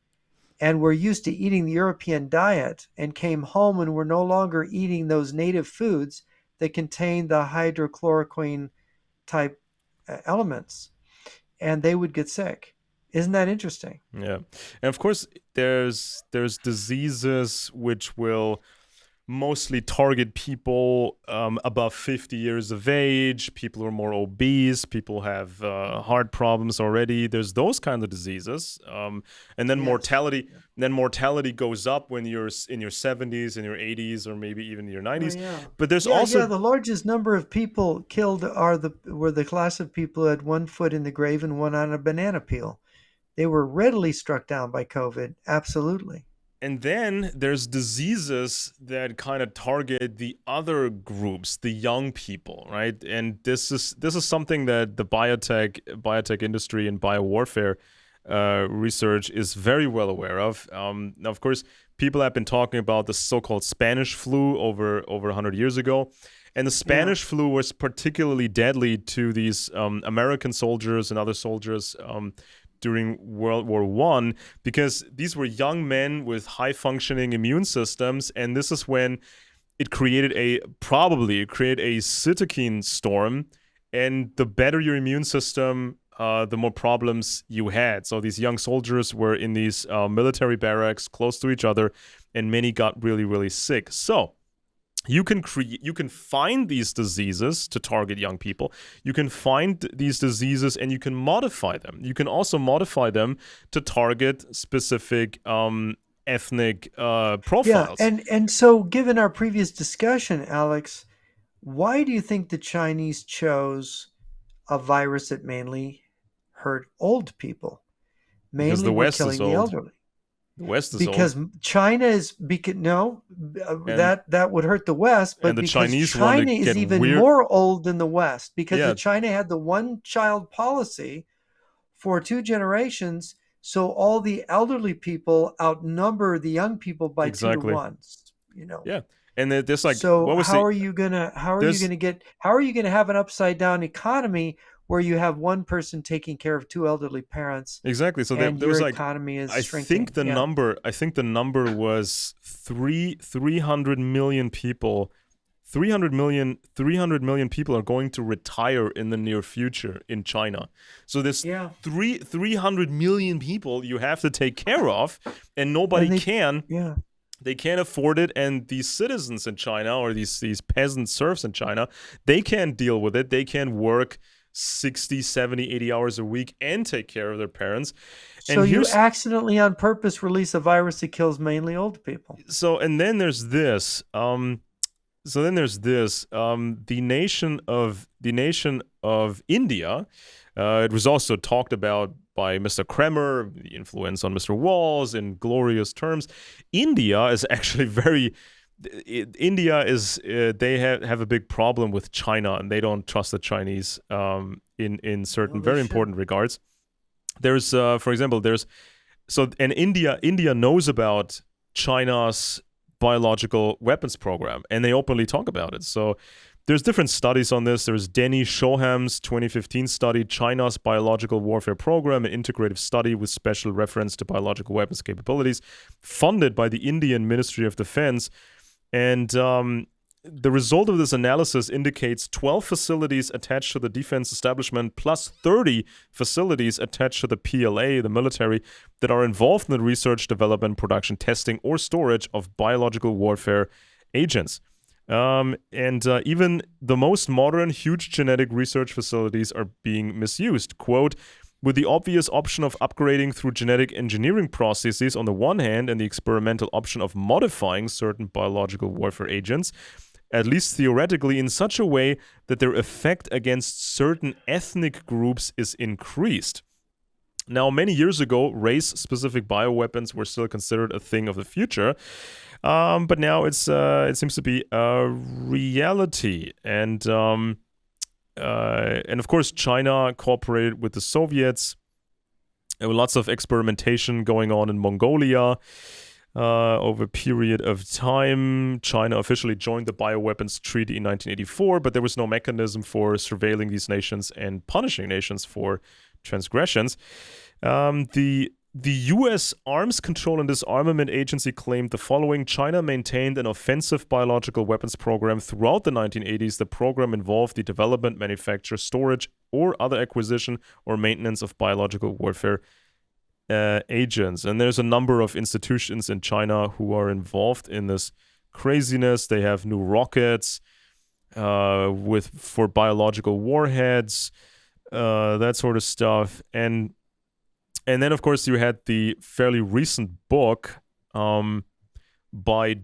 and were used to eating the European diet and came home and were no longer eating those native foods that contain the hydrochloroquine type elements, and they would get sick. Isn't that interesting? Yeah, and of course, there's diseases which will mostly target people above 50 years of age, people who are more obese, people have heart problems already. There's those kind of diseases, and then Yes. mortality. Then mortality goes up when you're in your 70s, in your 80s, or maybe even in your 90s. Yeah. But there's Yeah, also the largest number of people killed were the class of people who had one foot in the grave and one on a banana peel. They were readily struck down by COVID. Absolutely. And then there's diseases that kind of target the other groups, the young people, right? And this is something that the biotech industry and biowarfare research is very well aware of. Now, of course, people have been talking about the so-called Spanish flu over 100 years ago. And the Spanish flu was particularly deadly to these American soldiers and other soldiers during World War I, because these were young men with high-functioning immune systems, and this is when it created a cytokine storm, and the better your immune system, the more problems you had. So these young soldiers were in these military barracks close to each other, and many got really, really sick. So you can find these diseases to target young people. You can find these diseases and you can modify them. You can also modify them to target specific ethnic profiles. Yeah, and so given our previous discussion, Alex, why do you think the Chinese chose a virus that mainly hurt old people? Because Mainly the we're West killing is the old. elderly. The West is Because old. China is that would hurt the West, but And the because Chinese want to China is get even weird. more old than the West, because Yeah. China had the one-child policy for 2 generations, so all the elderly people outnumber the young people by Exactly. 2 to 1. Yeah. And there's like, So what was how are you gonna have an upside down economy where you have one person taking care of 2 elderly parents exactly? So and there your was like, economy is I shrinking? think the number was 300 million people. 300 million people are going to retire in the near future in China. So there's 300 million people you have to take care of, and nobody can. Yeah. They can't afford it, and these citizens in China, or these peasant serfs in China, they can't deal with it. They can work 60, 70, 80 hours a week and take care of their parents. So you accidentally on purpose release a virus that kills mainly old people. So, and then there's this. The nation of India. It was also talked about by Mr. Kremer, the influence on Mr. Walz in glorious terms. India is actually they have a big problem with China, and they don't trust the Chinese in certain very important regards. There's, for example, India knows about China's biological weapons program, and they openly talk about it. So There's different studies on this. There's Denny Shoham's 2015 study, China's Biological Warfare Program, an integrative study with special reference to biological weapons capabilities, funded by the Indian Ministry of Defense. And the result of this analysis indicates 12 facilities attached to the defense establishment plus 30 facilities attached to the PLA, the military, that are involved in the research, development, production, testing, or storage of biological warfare agents. Even the most modern, huge genetic research facilities are being misused. Quote, with the obvious option of upgrading through genetic engineering processes on the one hand and the experimental option of modifying certain biological warfare agents, at least theoretically, in such a way that their effect against certain ethnic groups is increased. Now, many years ago, race-specific bioweapons were still considered a thing of the future, but now it seems to be a reality. And of course, China cooperated with the Soviets. There were lots of experimentation going on in Mongolia. Over a period of time, China officially joined the Bioweapons Treaty in 1984, but there was no mechanism for surveilling these nations and punishing nations for transgressions. The U.S. Arms Control and Disarmament Agency claimed the following: China maintained an offensive biological weapons program throughout the 1980s. The program involved the development, manufacture, storage, or other acquisition or maintenance of biological warfare agents. And there's a number of institutions in China who are involved in this craziness. They have new rockets for biological warheads, that sort of stuff. And then, of course, you had the fairly recent book by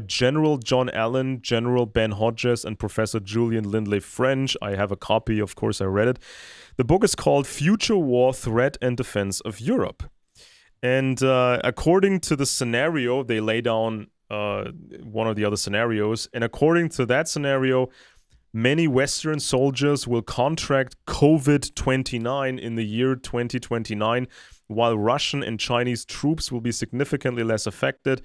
General John Allen, General Ben Hodges, and Professor Julian Lindley French. I have a copy, of course, I read it. The book is called Future War, Threat and Defense of Europe. And according to the scenario, they lay down one of the other scenarios. And according to that scenario, many Western soldiers will contract COVID-29 in the year 2029, while Russian and Chinese troops will be significantly less affected.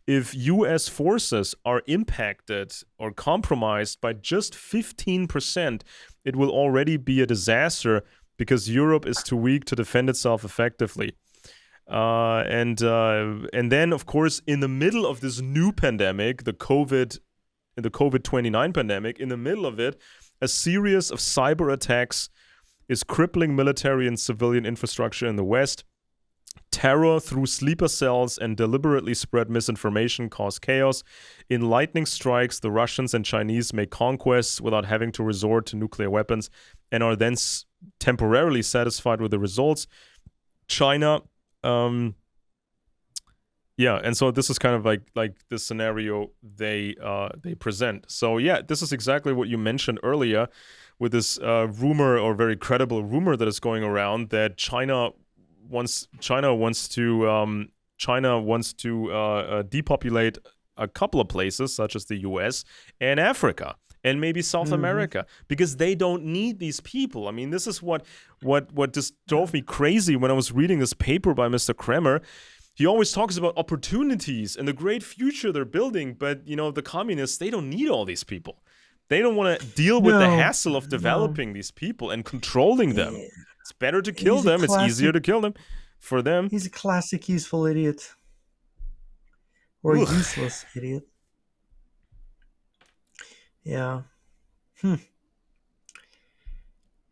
If U.S. forces are impacted or compromised by just 15%, it will already be a disaster because Europe is too weak to defend itself effectively. And then, of course, in the middle of this new pandemic, the COVID-29 pandemic, in the middle of it, a series of cyber attacks is crippling military and civilian infrastructure in the West. Terror through sleeper cells and deliberately spread misinformation cause chaos. In lightning strikes, the Russians and Chinese make conquests without having to resort to nuclear weapons and are then temporarily satisfied with the results. China, and so this is kind of like the scenario they present. So yeah, this is exactly what you mentioned earlier with this rumor, or very credible rumor, that is going around that China wants to depopulate a couple of places, such as the U.S. and Africa and maybe South America, because they don't need these people. I mean, this is what just drove me crazy when I was reading this paper by Mr. Kremer. He always talks about opportunities and the great future they're building, but the communists, they don't need all these people. They don't want to deal with the hassle of developing these people and controlling them. It's better to kill them. It's easier to kill them for them. He's a classic useful idiot. Or a useless idiot. Yeah.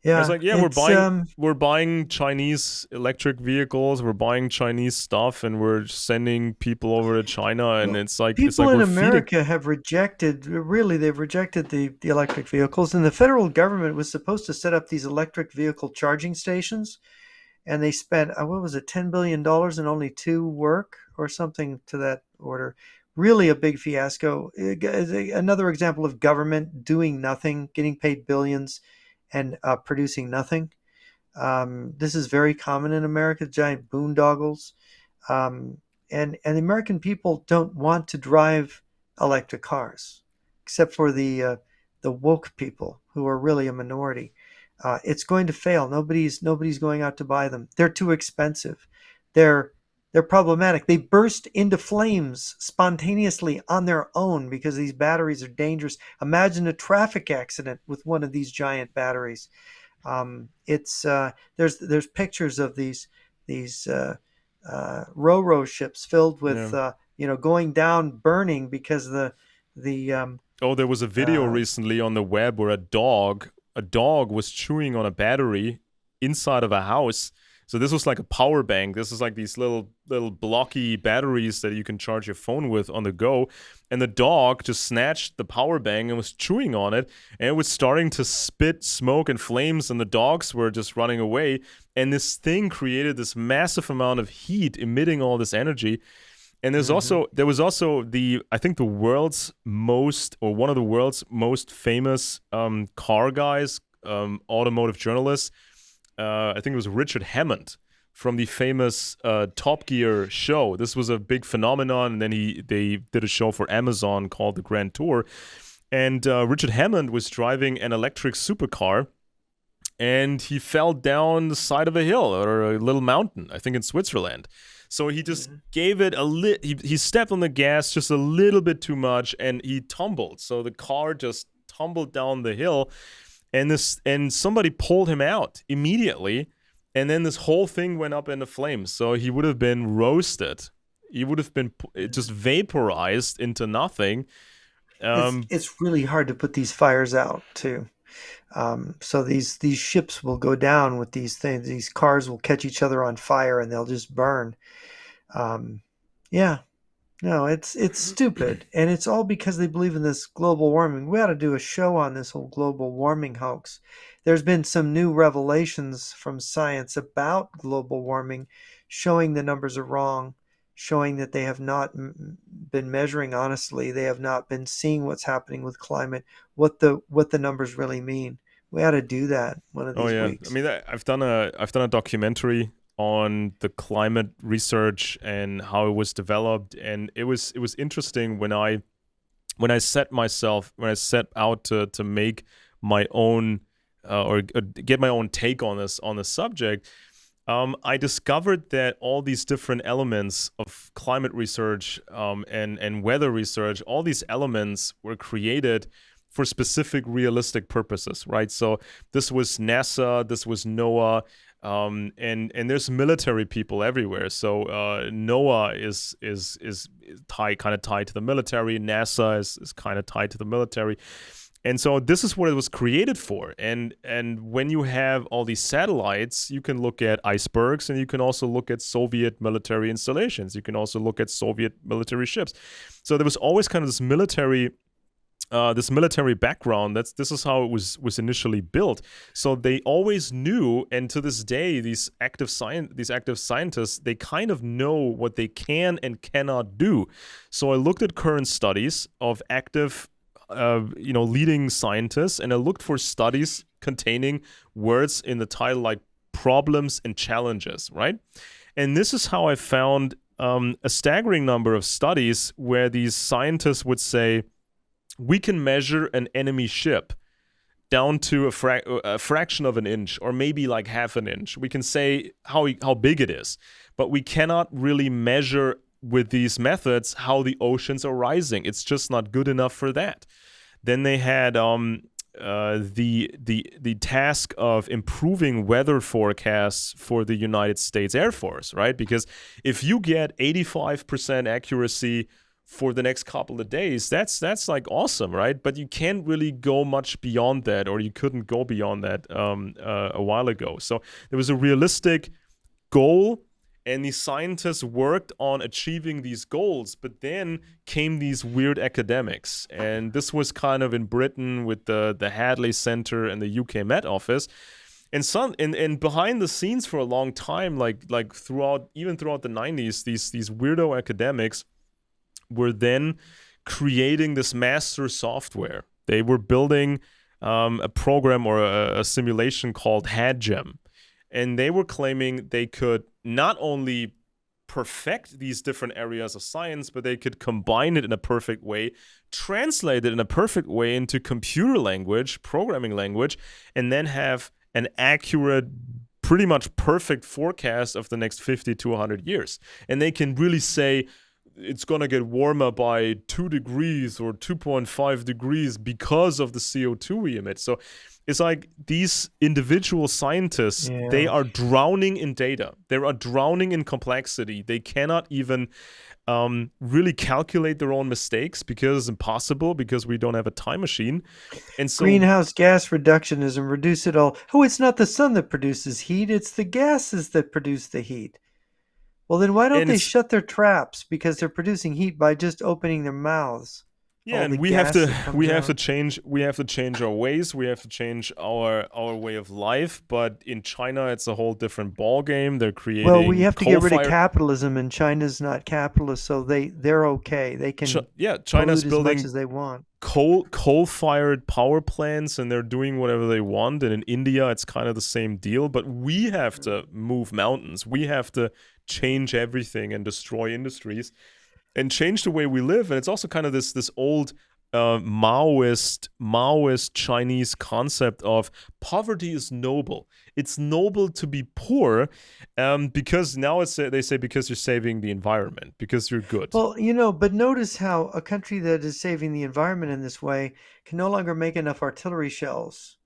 Yeah. It's like, we're buying Chinese electric vehicles, we're buying Chinese stuff, and we're sending people over to China, and it's like people in America have rejected. Really, they've rejected the electric vehicles, and the federal government was supposed to set up these electric vehicle charging stations, and they spent $10 billion and only 2 work, or something to that order. Really a big fiasco. Another example of government doing nothing, getting paid billions, and producing nothing. This is very common in America, giant boondoggles. And the American people don't want to drive electric cars, except for the woke people, who are really a minority. It's going to fail. Nobody's going out to buy them. They're too expensive. They're They're problematic. They burst into flames spontaneously on their own because these batteries are dangerous. Imagine a traffic accident with one of these giant batteries. It's there's pictures of these ro-ro ships filled with Yeah. going down, burning because the Oh, there was a video uh, recently on the web where a dog was chewing on a battery inside of a house. So this was like a power bank. This is like these little blocky batteries that you can charge your phone with on the go. And the dog just snatched the power bank and was chewing on it. And it was starting to spit smoke and flames, and the dogs were just running away. And this thing created this massive amount of heat, emitting all this energy. And mhm. there was also I think the world's most, or one of the world's most famous car guys, automotive journalists. I think it was Richard Hammond from the famous Top Gear show. This was a big phenomenon, and then they did a show for Amazon called the Grand Tour. And Richard Hammond was driving an electric supercar, and he fell down the side of a hill or a little mountain, I think in Switzerland. So he just Mhm. gave it he stepped on the gas just a little bit too much, and he tumbled. So the car just tumbled down the hill, and somebody pulled him out immediately, and then this whole thing went up into flames. So he would have been roasted. He would have been just vaporized into nothing. it's Um, it's really hard to put these fires out too. So these ships will go down with these things. These cars will catch each other on fire and they'll just burn. Um, yeah, no, it's stupid, and it's all because they believe in this global warming. We ought to do a show on this whole global warming hoax. There's been some new revelations from science about global warming, showing the numbers are wrong, showing that they have not been measuring honestly. They have not been seeing what's happening with climate, what the numbers really mean. We ought to do that one of oh these yeah, I weeks. mean, I've done a documentary on the climate research and how it was developed, and it was interesting when I set out to make my own or get my own take on this subject. I discovered that all these different elements of climate research and weather research, all these elements were created for specific realistic purposes, right? So this was NASA, this was NOAA, and there's military people everywhere. So NOAA is kind of tied to the military. NASA is kind of tied to the military. And so this is what it was created for. And when you have all these satellites, you can look at icebergs, and you can also look at Soviet military installations. You can also look at Soviet military ships. So there was always kind of this military background. This is how it was initially built. So they always knew, and to this day, these active scientists, they kind of know what they can and cannot do. So I looked at current studies of active leading scientists, and I looked for studies containing words in the title like problems and challenges, right? And this is how I found a staggering number of studies where these scientists would say, we can measure an enemy ship down to a fraction of an inch, or maybe like half an inch. We can say how big it is, but we cannot really measure with these methods how the oceans are rising. It's just not good enough for that. Then they had the task of improving weather forecasts for the United States Air Force, right? Because if you get 85% accuracy for the next couple of days, that's like awesome, right? But you can't really go much beyond that, or you couldn't go beyond that a while ago. So there was a realistic goal, and the scientists worked on achieving these goals, but then came these weird academics. And this was kind of in Britain with the Hadley Center and the UK Met Office. And behind the scenes for a long time, like throughout the 90s, these weirdo academics were then creating this master software. They were building a program or a simulation called HadGem. And they were claiming they could not only perfect these different areas of science, but they could combine it in a perfect way, translate it in a perfect way into computer language, programming language, and then have an accurate pretty much perfect forecast of the next 50 to 100 years. And they can really say it's going to get warmer by 2 degrees or 2.5 degrees because of the CO2 we emit. So it's like these individual scientists, they are drowning in data. They are drowning in complexity. They cannot even really calculate their own mistakes because it's impossible, because we don't have a time machine. And so greenhouse gas reductionism, reduce it all. Oh, it's not the sun that produces heat, it's the gases that produce the heat. Well, then why don't they shut their traps, because they're producing heat by just opening their mouths? Yeah, and we have to change our ways. We have to change our way of life. But in China, it's a whole different ball game. They're creating. Well, we have to get rid of capitalism, and China's not capitalist, so they're okay. They can China's building as much as they want. Coal-fired power plants, and they're doing whatever they want. And in India, it's kind of the same deal. But we have to move mountains. We have to change everything and destroy industries and change the way we live. And it's also kind of this old Maoist Chinese concept of poverty is noble. It's noble to be poor, because now they say because you're saving the environment, because you're good. Well, but notice how a country that is saving the environment in this way can no longer make enough artillery shells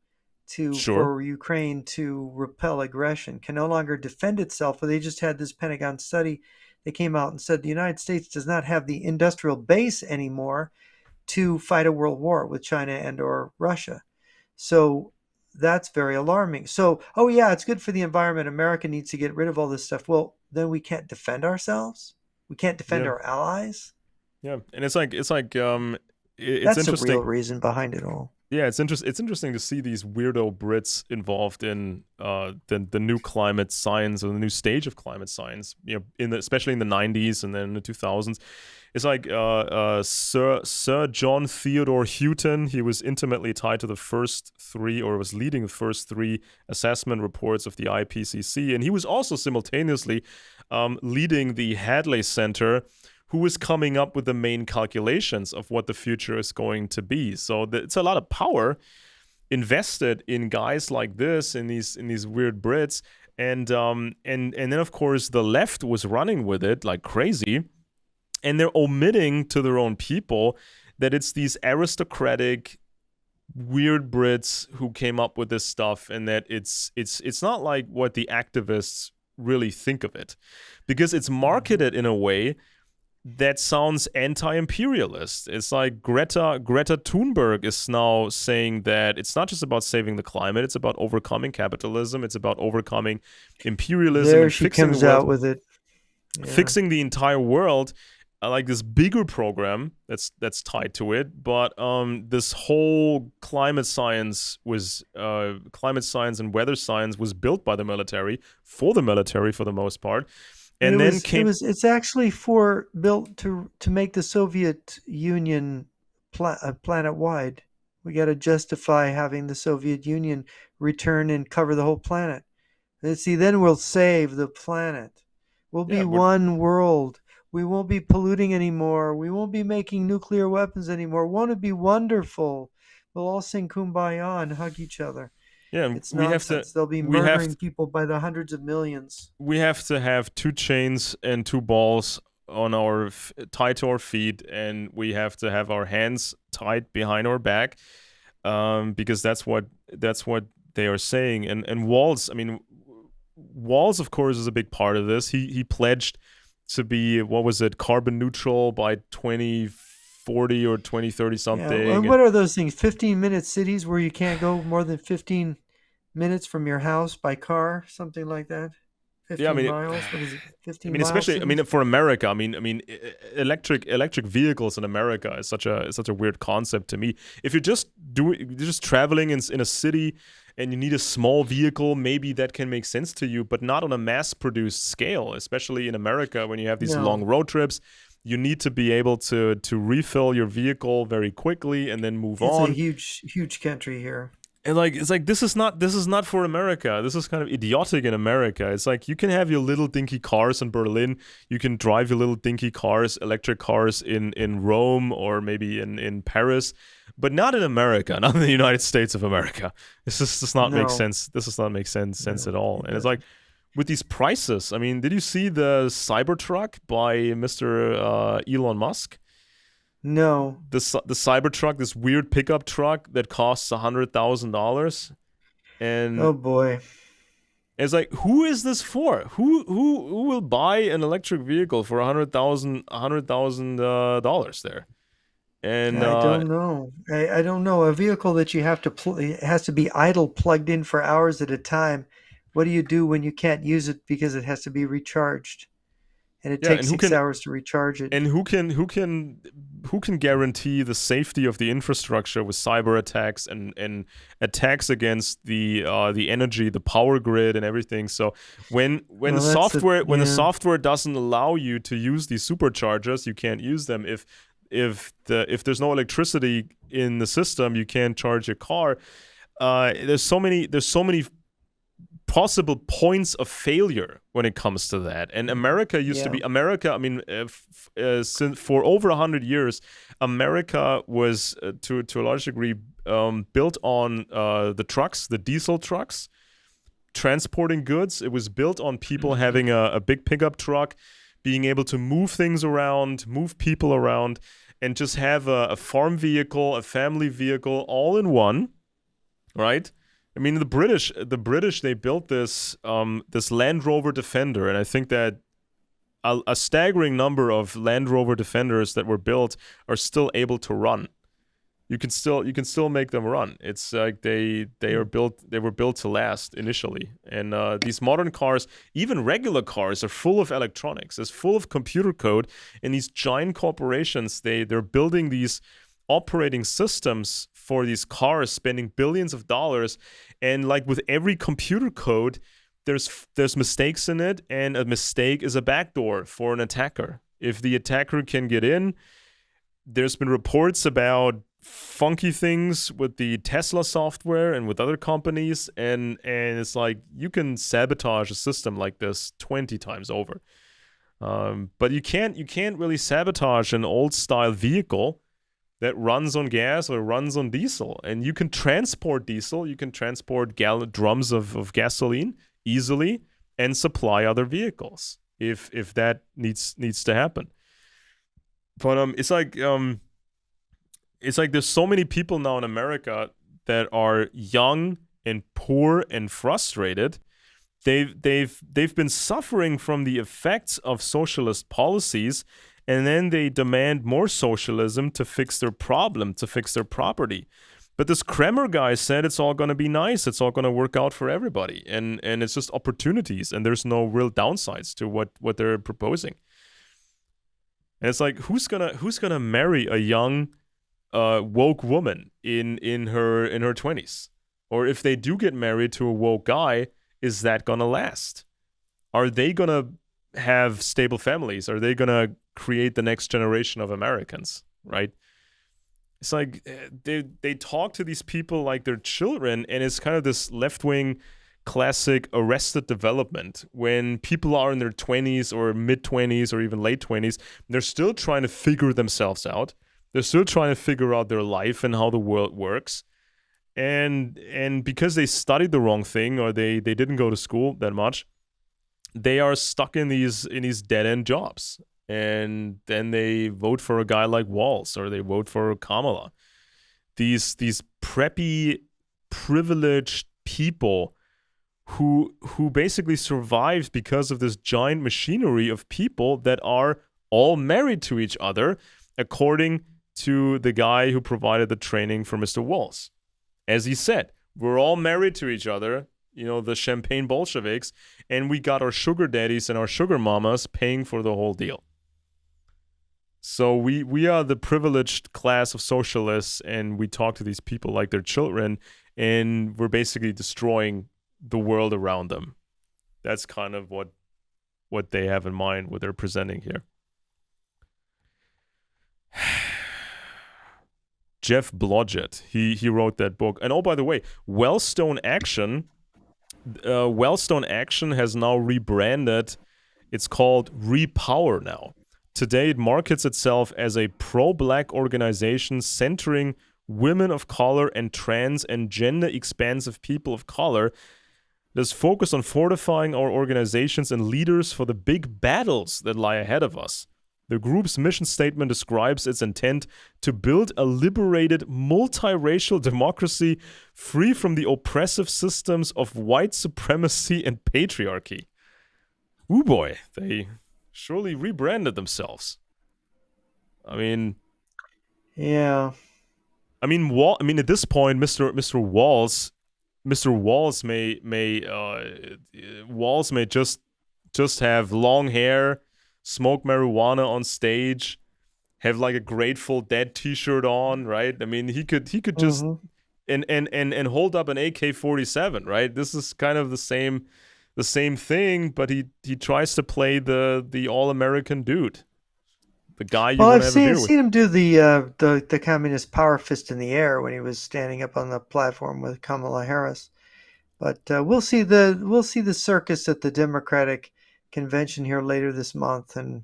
for Ukraine to repel aggression, can no longer defend itself. But they just had this Pentagon study. They came out and said the United States does not have the industrial base anymore to fight a world war with China and or Russia. So that's very alarming. So, it's good for the environment. America needs to get rid of all this stuff. Well, then we can't defend ourselves. We can't defend our allies. Yeah, and it's like it's that's interesting. The real reason behind it all. Yeah, it's interesting to see these weirdo Brits involved in the new climate science, or the new stage of climate science. Especially in the 90s and then in the 2000s. It's like Sir John Theodore Houghton. He was intimately tied to the first 3, or was leading the first 3 assessment reports of the IPCC, and he was also simultaneously leading the Hadley Center, who was coming up with the main calculations of what the future is going to be. So it's a lot of power invested in guys like this, in these weird Brits, and then of course the left was running with it like crazy, and they're omitting to their own people that it's these aristocratic weird Brits who came up with this stuff, and that it's not like what the activists really think of it, because it's marketed in a way that sounds anti-imperialist. It's like Greta Thunberg is now saying that it's not just about saving the climate, it's about overcoming capitalism, it's about overcoming imperialism. There she comes out with it. Yeah. Fixing the entire world, like this bigger program that's tied to it. But this whole climate science and weather science was built by the military, for the most part. And then it's actually built to make the Soviet Union planet wide. We got to justify having the Soviet Union return and cover the whole planet. And see, then we'll save the planet. We'll be one world. We won't be polluting anymore. We won't be making nuclear weapons anymore. Won't it be wonderful? We'll all sing Kumbaya and hug each other. Yeah, it's nonsense. They'll be murdering people by the hundreds of millions. We have to have 2 chains and 2 balls on tied to our feet, and we have to have our hands tied behind our back, because that's what they are saying. And Walz, of course, is a big part of this. He pledged to be, carbon neutral by 2040 or 2030 something. Yeah, and what are those things? 15-minute cities where you can't go more than 15 minutes from your house by car, something like that. 15 miles. What is it? 15 miles. Especially, for America. Electric vehicles in America is such a weird concept to me. If you're just traveling in a city and you need a small vehicle, maybe that can make sense to you, but not on a mass-produced scale. Especially in America, when you have these long road trips, you need to be able to refill your vehicle very quickly and then move on. It's a huge country here. And like it's like this is not for America. This is kind of idiotic in America. It's like you can have your little dinky cars in Berlin. You can drive your little dinky cars, electric cars in Rome or maybe in Paris, but not in America, not in the United States of America. This just does not make No, sense. This does not make sense at no, all. it And it's like doesn't. with these prices. I mean, did you see the Cybertruck by Mr. Elon Musk? No. The Cybertruck, this weird pickup truck that costs $100,000, and Oh boy. it's like, who is this for? Who will buy an electric vehicle for $100,000 there? And I don't know. I don't know. A vehicle that you have to it has to be idle, plugged in for hours at a time. What do you do when you can't use it because it has to be recharged? And it yeah, takes 6 hours to recharge it. and who can guarantee the safety of the infrastructure with cyber attacks and attacks against the energy, the power grid, and everything? So when the Well, that's the yeah. software doesn't allow you to use these superchargers, you can't use them. If there's no electricity in the system, you can't charge your car. There's so many possible points of failure when it comes to that. And America used to Yeah. be America. I mean, since for over 100 years, America was to a large degree built on the trucks, the diesel trucks, transporting goods. It was built on people Hmm. having a big pickup truck, being able to move things around, move people around, and just have a farm vehicle, a family vehicle, all in one, right? I mean, the British, they built this Land Rover Defender, and I think that a staggering number of Land Rover Defenders that were built are still able to run. You can still make them run. It's like they were built to last initially. And these modern cars, even regular cars, are full of electronics. It's full of computer code, and these giant corporations, they're building these operating systems for these cars, spending billions of dollars, and like with every computer code, there's mistakes in it, and a mistake is a backdoor for an attacker. If the attacker can get in, there's been reports about funky things with the Tesla software and with other companies, and it's like you can sabotage a system like this 20 times over. But you can't really sabotage an old style vehicle that runs on gas or runs on diesel. And you can transport diesel, you can transport drums of gasoline easily and supply other vehicles if that needs to happen. But it's like there's so many people now in America that are young and poor and frustrated. They've been suffering from the effects of socialist policies, and then they demand more socialism to fix their problem, to fix their property. But this Kremer guy said it's all going to be nice, it's all going to work out for everybody, and it's just opportunities, and there's no real downsides to what they're proposing. And it's like, who's gonna marry a young woke woman in her 20s? Or if they do get married to a woke guy, is that gonna last? Are they gonna have stable families? Are they gonna create the next generation of Americans? Right? It's like they talk to these people like they're children, and it's kind of this left wing classic Arrested Development. When people are in their 20s or mid 20s or even late 20s, they're still trying to figure themselves out. They're still trying to figure out their life and how the world works. And because they studied the wrong thing, or they didn't go to school that much, they are stuck in these dead end jobs. And then they vote for a guy like Walz, or they vote for Kamala. These preppy, privileged people who basically survived because of this giant machinery of people that are all married to each other, according to the guy who provided the training for Mr. Walz. As he said, we're all married to each other, the champagne Bolsheviks, and we got our sugar daddies and our sugar mamas paying for the whole deal. So we are the privileged class of socialists, and we talk to these people like they're children, and we're basically destroying the world around them. That's kind of what they have in mind, what they're presenting here. Jeff Blodgett. He wrote that book. And oh, by the way, Wellstone Action has now rebranded. It's called Repower now. Today, it markets itself as a pro-black organization centering women of color and trans and gender-expansive people of color that's focused on fortifying our organizations and leaders for the big battles that lie ahead of us. The group's mission statement describes its intent to build a liberated, multiracial democracy free from the oppressive systems of white supremacy and patriarchy. Ooh boy, they surely rebranded themselves. I mean, Yeah. I mean, at this point, Mr. Walz may just have long hair, smoke marijuana on stage, have like a Grateful Dead T-shirt on, right? I mean, he could just and hold up an AK-47, right? This is kind of the same thing, but he tries to play the all-American dude, the guy you Well, want to I've have a beer seen with. him do the communist power fist in the air when he was standing up on the platform with Kamala Harris. But we'll see the circus at the Democratic convention here later this month, and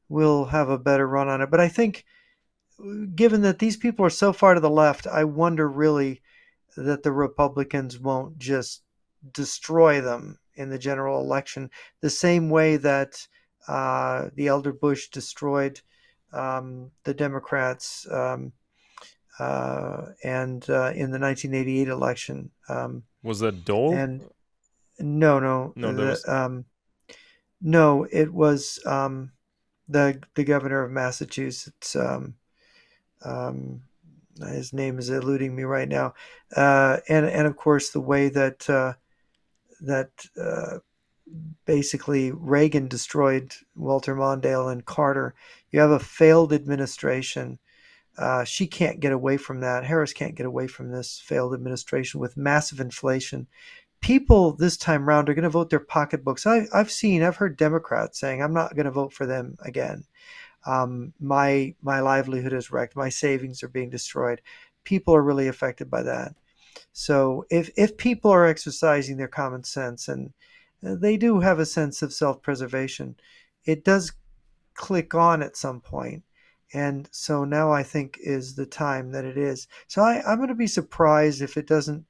we'll have a better run on it. But I think, given that these people are so far to the left, I wonder really that the Republicans won't just destroy them in the general election the same way that the elder Bush destroyed the Democrats and in the 1988 election. Was that Dole? And no, No, there was. no, it was the governor of Massachusetts. Um, his name is eluding me right now. And of course the way that basically Reagan destroyed Walter Mondale and Carter. You have a failed administration. She can't get away from that. Harris can't get away from this failed administration with massive inflation. People this time around are going to vote their pocketbooks. I've heard Democrats saying, "I'm not going to vote for them again. My livelihood is wrecked. My savings are being destroyed." People are really affected by that. So if people are exercising their common sense and they do have a sense of self-preservation, it does click on at some point. And so now I think is the time that it is. So I'm going to be surprised if it doesn't,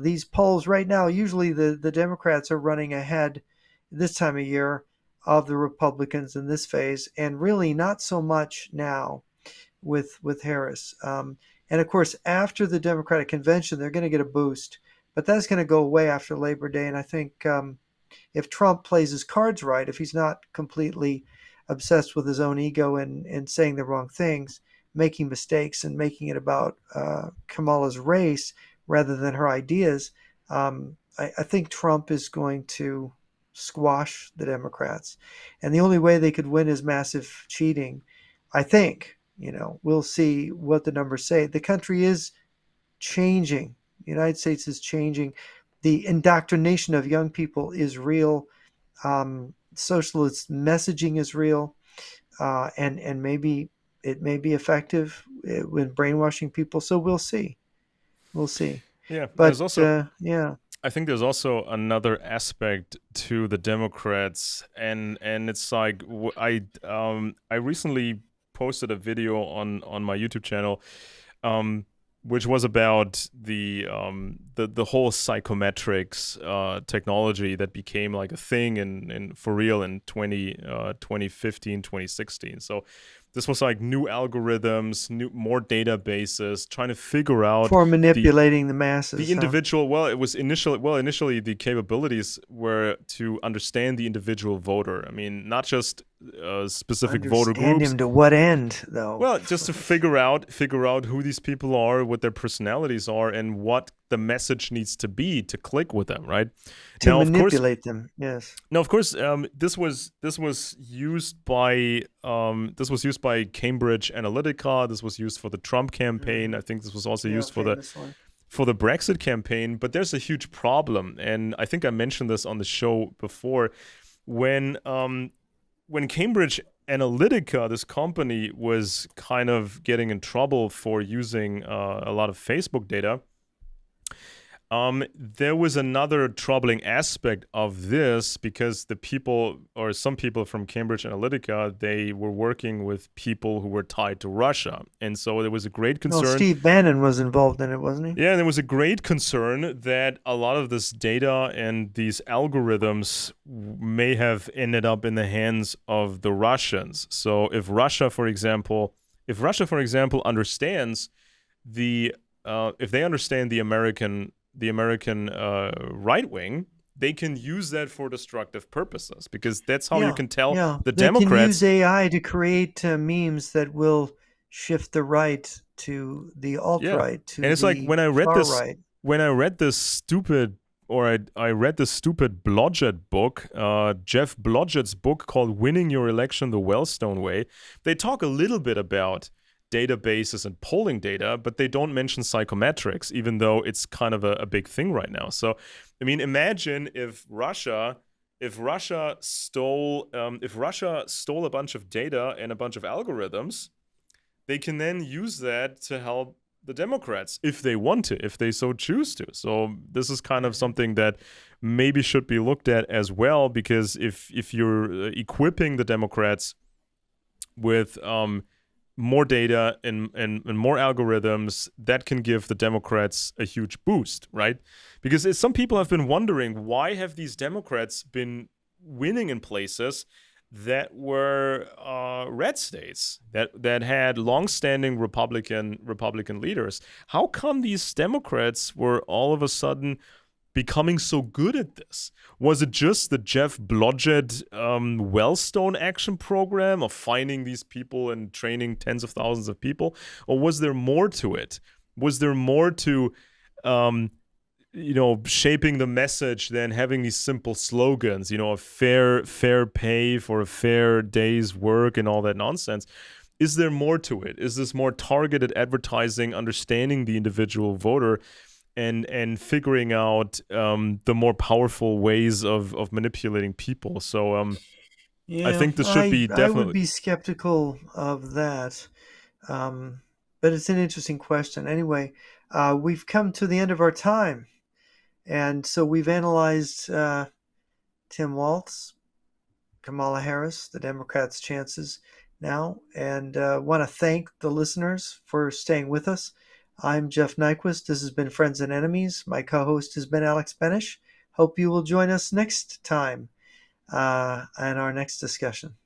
these polls right now, usually the Democrats are running ahead this time of year of the Republicans in this phase, and really not so much now with Harris. And of course, after the Democratic convention, they're going to get a boost, but that's going to go away after Labor Day. And I think if Trump plays his cards right, if he's not completely obsessed with his own ego and saying the wrong things, making mistakes and making it about Kamala's race rather than her ideas, I think Trump is going to squash the Democrats. And the only way they could win is massive cheating. I think, we'll see what the numbers say. The country is changing. The United States is changing. The indoctrination of young people is real. Socialist messaging is real, and maybe it may be effective when brainwashing people. So we'll see. Yeah, But there's also. yeah, I think there's also another aspect to the Democrats, and it's like I recently posted a video on my YouTube channel, which was about the whole psychometrics technology that became like a thing in for real in 2015, 2016. So this was like new algorithms, more databases, trying to figure out for manipulating the masses. the individual. Well, it was initially the capabilities were to understand the individual voter. I mean, not just specific voter Understand groups. him to what end, though? Well, just to figure out who these people are, what their personalities are, and what the message needs to be to click with them, right? To Now, of course, manipulate them. Yes. now, of course, this was used by Cambridge Analytica. This was used for the Trump campaign. I think this was also used for the Brexit campaign. But there's a huge problem, and I think I mentioned this on the show before. When Cambridge Analytica, this company, was kind of getting in trouble for using a lot of Facebook data. There was another troubling aspect of this because the people, or some people from Cambridge Analytica, they were working with people who were tied to Russia. And so there was a great Well, concern. Steve Bannon was involved in it, wasn't he? Yeah, and there was a great concern that a lot of this data and these algorithms may have ended up in the hands of the Russians. So if Russia, for example, understands if they understand the American right wing, they can use that for destructive purposes, because that's how you Yeah, can tell yeah. the They can use Democrats. AI to create memes that will shift the right to the Yeah, alt-right and to it's like the when I read far this, right. stupid, or I read this stupid Blodgett book, Jeff Blodgett's book called "Winning Your Election the Wellstone Way." They talk a little bit about databases and polling data, but they don't mention psychometrics, even though it's kind of a big thing right now. So, I mean, imagine if Russia stole a bunch of data and a bunch of algorithms. They can then use that to help the Democrats if they want to, if they so choose to. So this is kind of something that maybe should be looked at as well, because if you're equipping the Democrats with more data and more algorithms, that can give the Democrats a huge boost, right? Because some people have been wondering, why have these Democrats been winning in places that were red states, that had long-standing Republican leaders? How come these Democrats were all of a sudden becoming so good at this? Was it just the Jeff Blodgett Wellstone action program of finding these people and training tens of thousands of people? Or was there more to it? Was there more to shaping the message than having these simple slogans, a fair pay for a fair day's work and all that nonsense? Is there more to it? Is this more targeted advertising, understanding the individual voter, and figuring out the more powerful ways of manipulating people? So I Yeah, think this should be I would definitely. be skeptical of that. But it's an interesting question. Anyway, we've come to the end of our time. And so we've analyzed Tim Walz, Kamala Harris, the Democrats' chances now, and want to thank the listeners for staying with us. I'm Jeff Nyquist. This has been Friends and Enemies. My co-host has been Alex Benesch. Hope you will join us next time in our next discussion.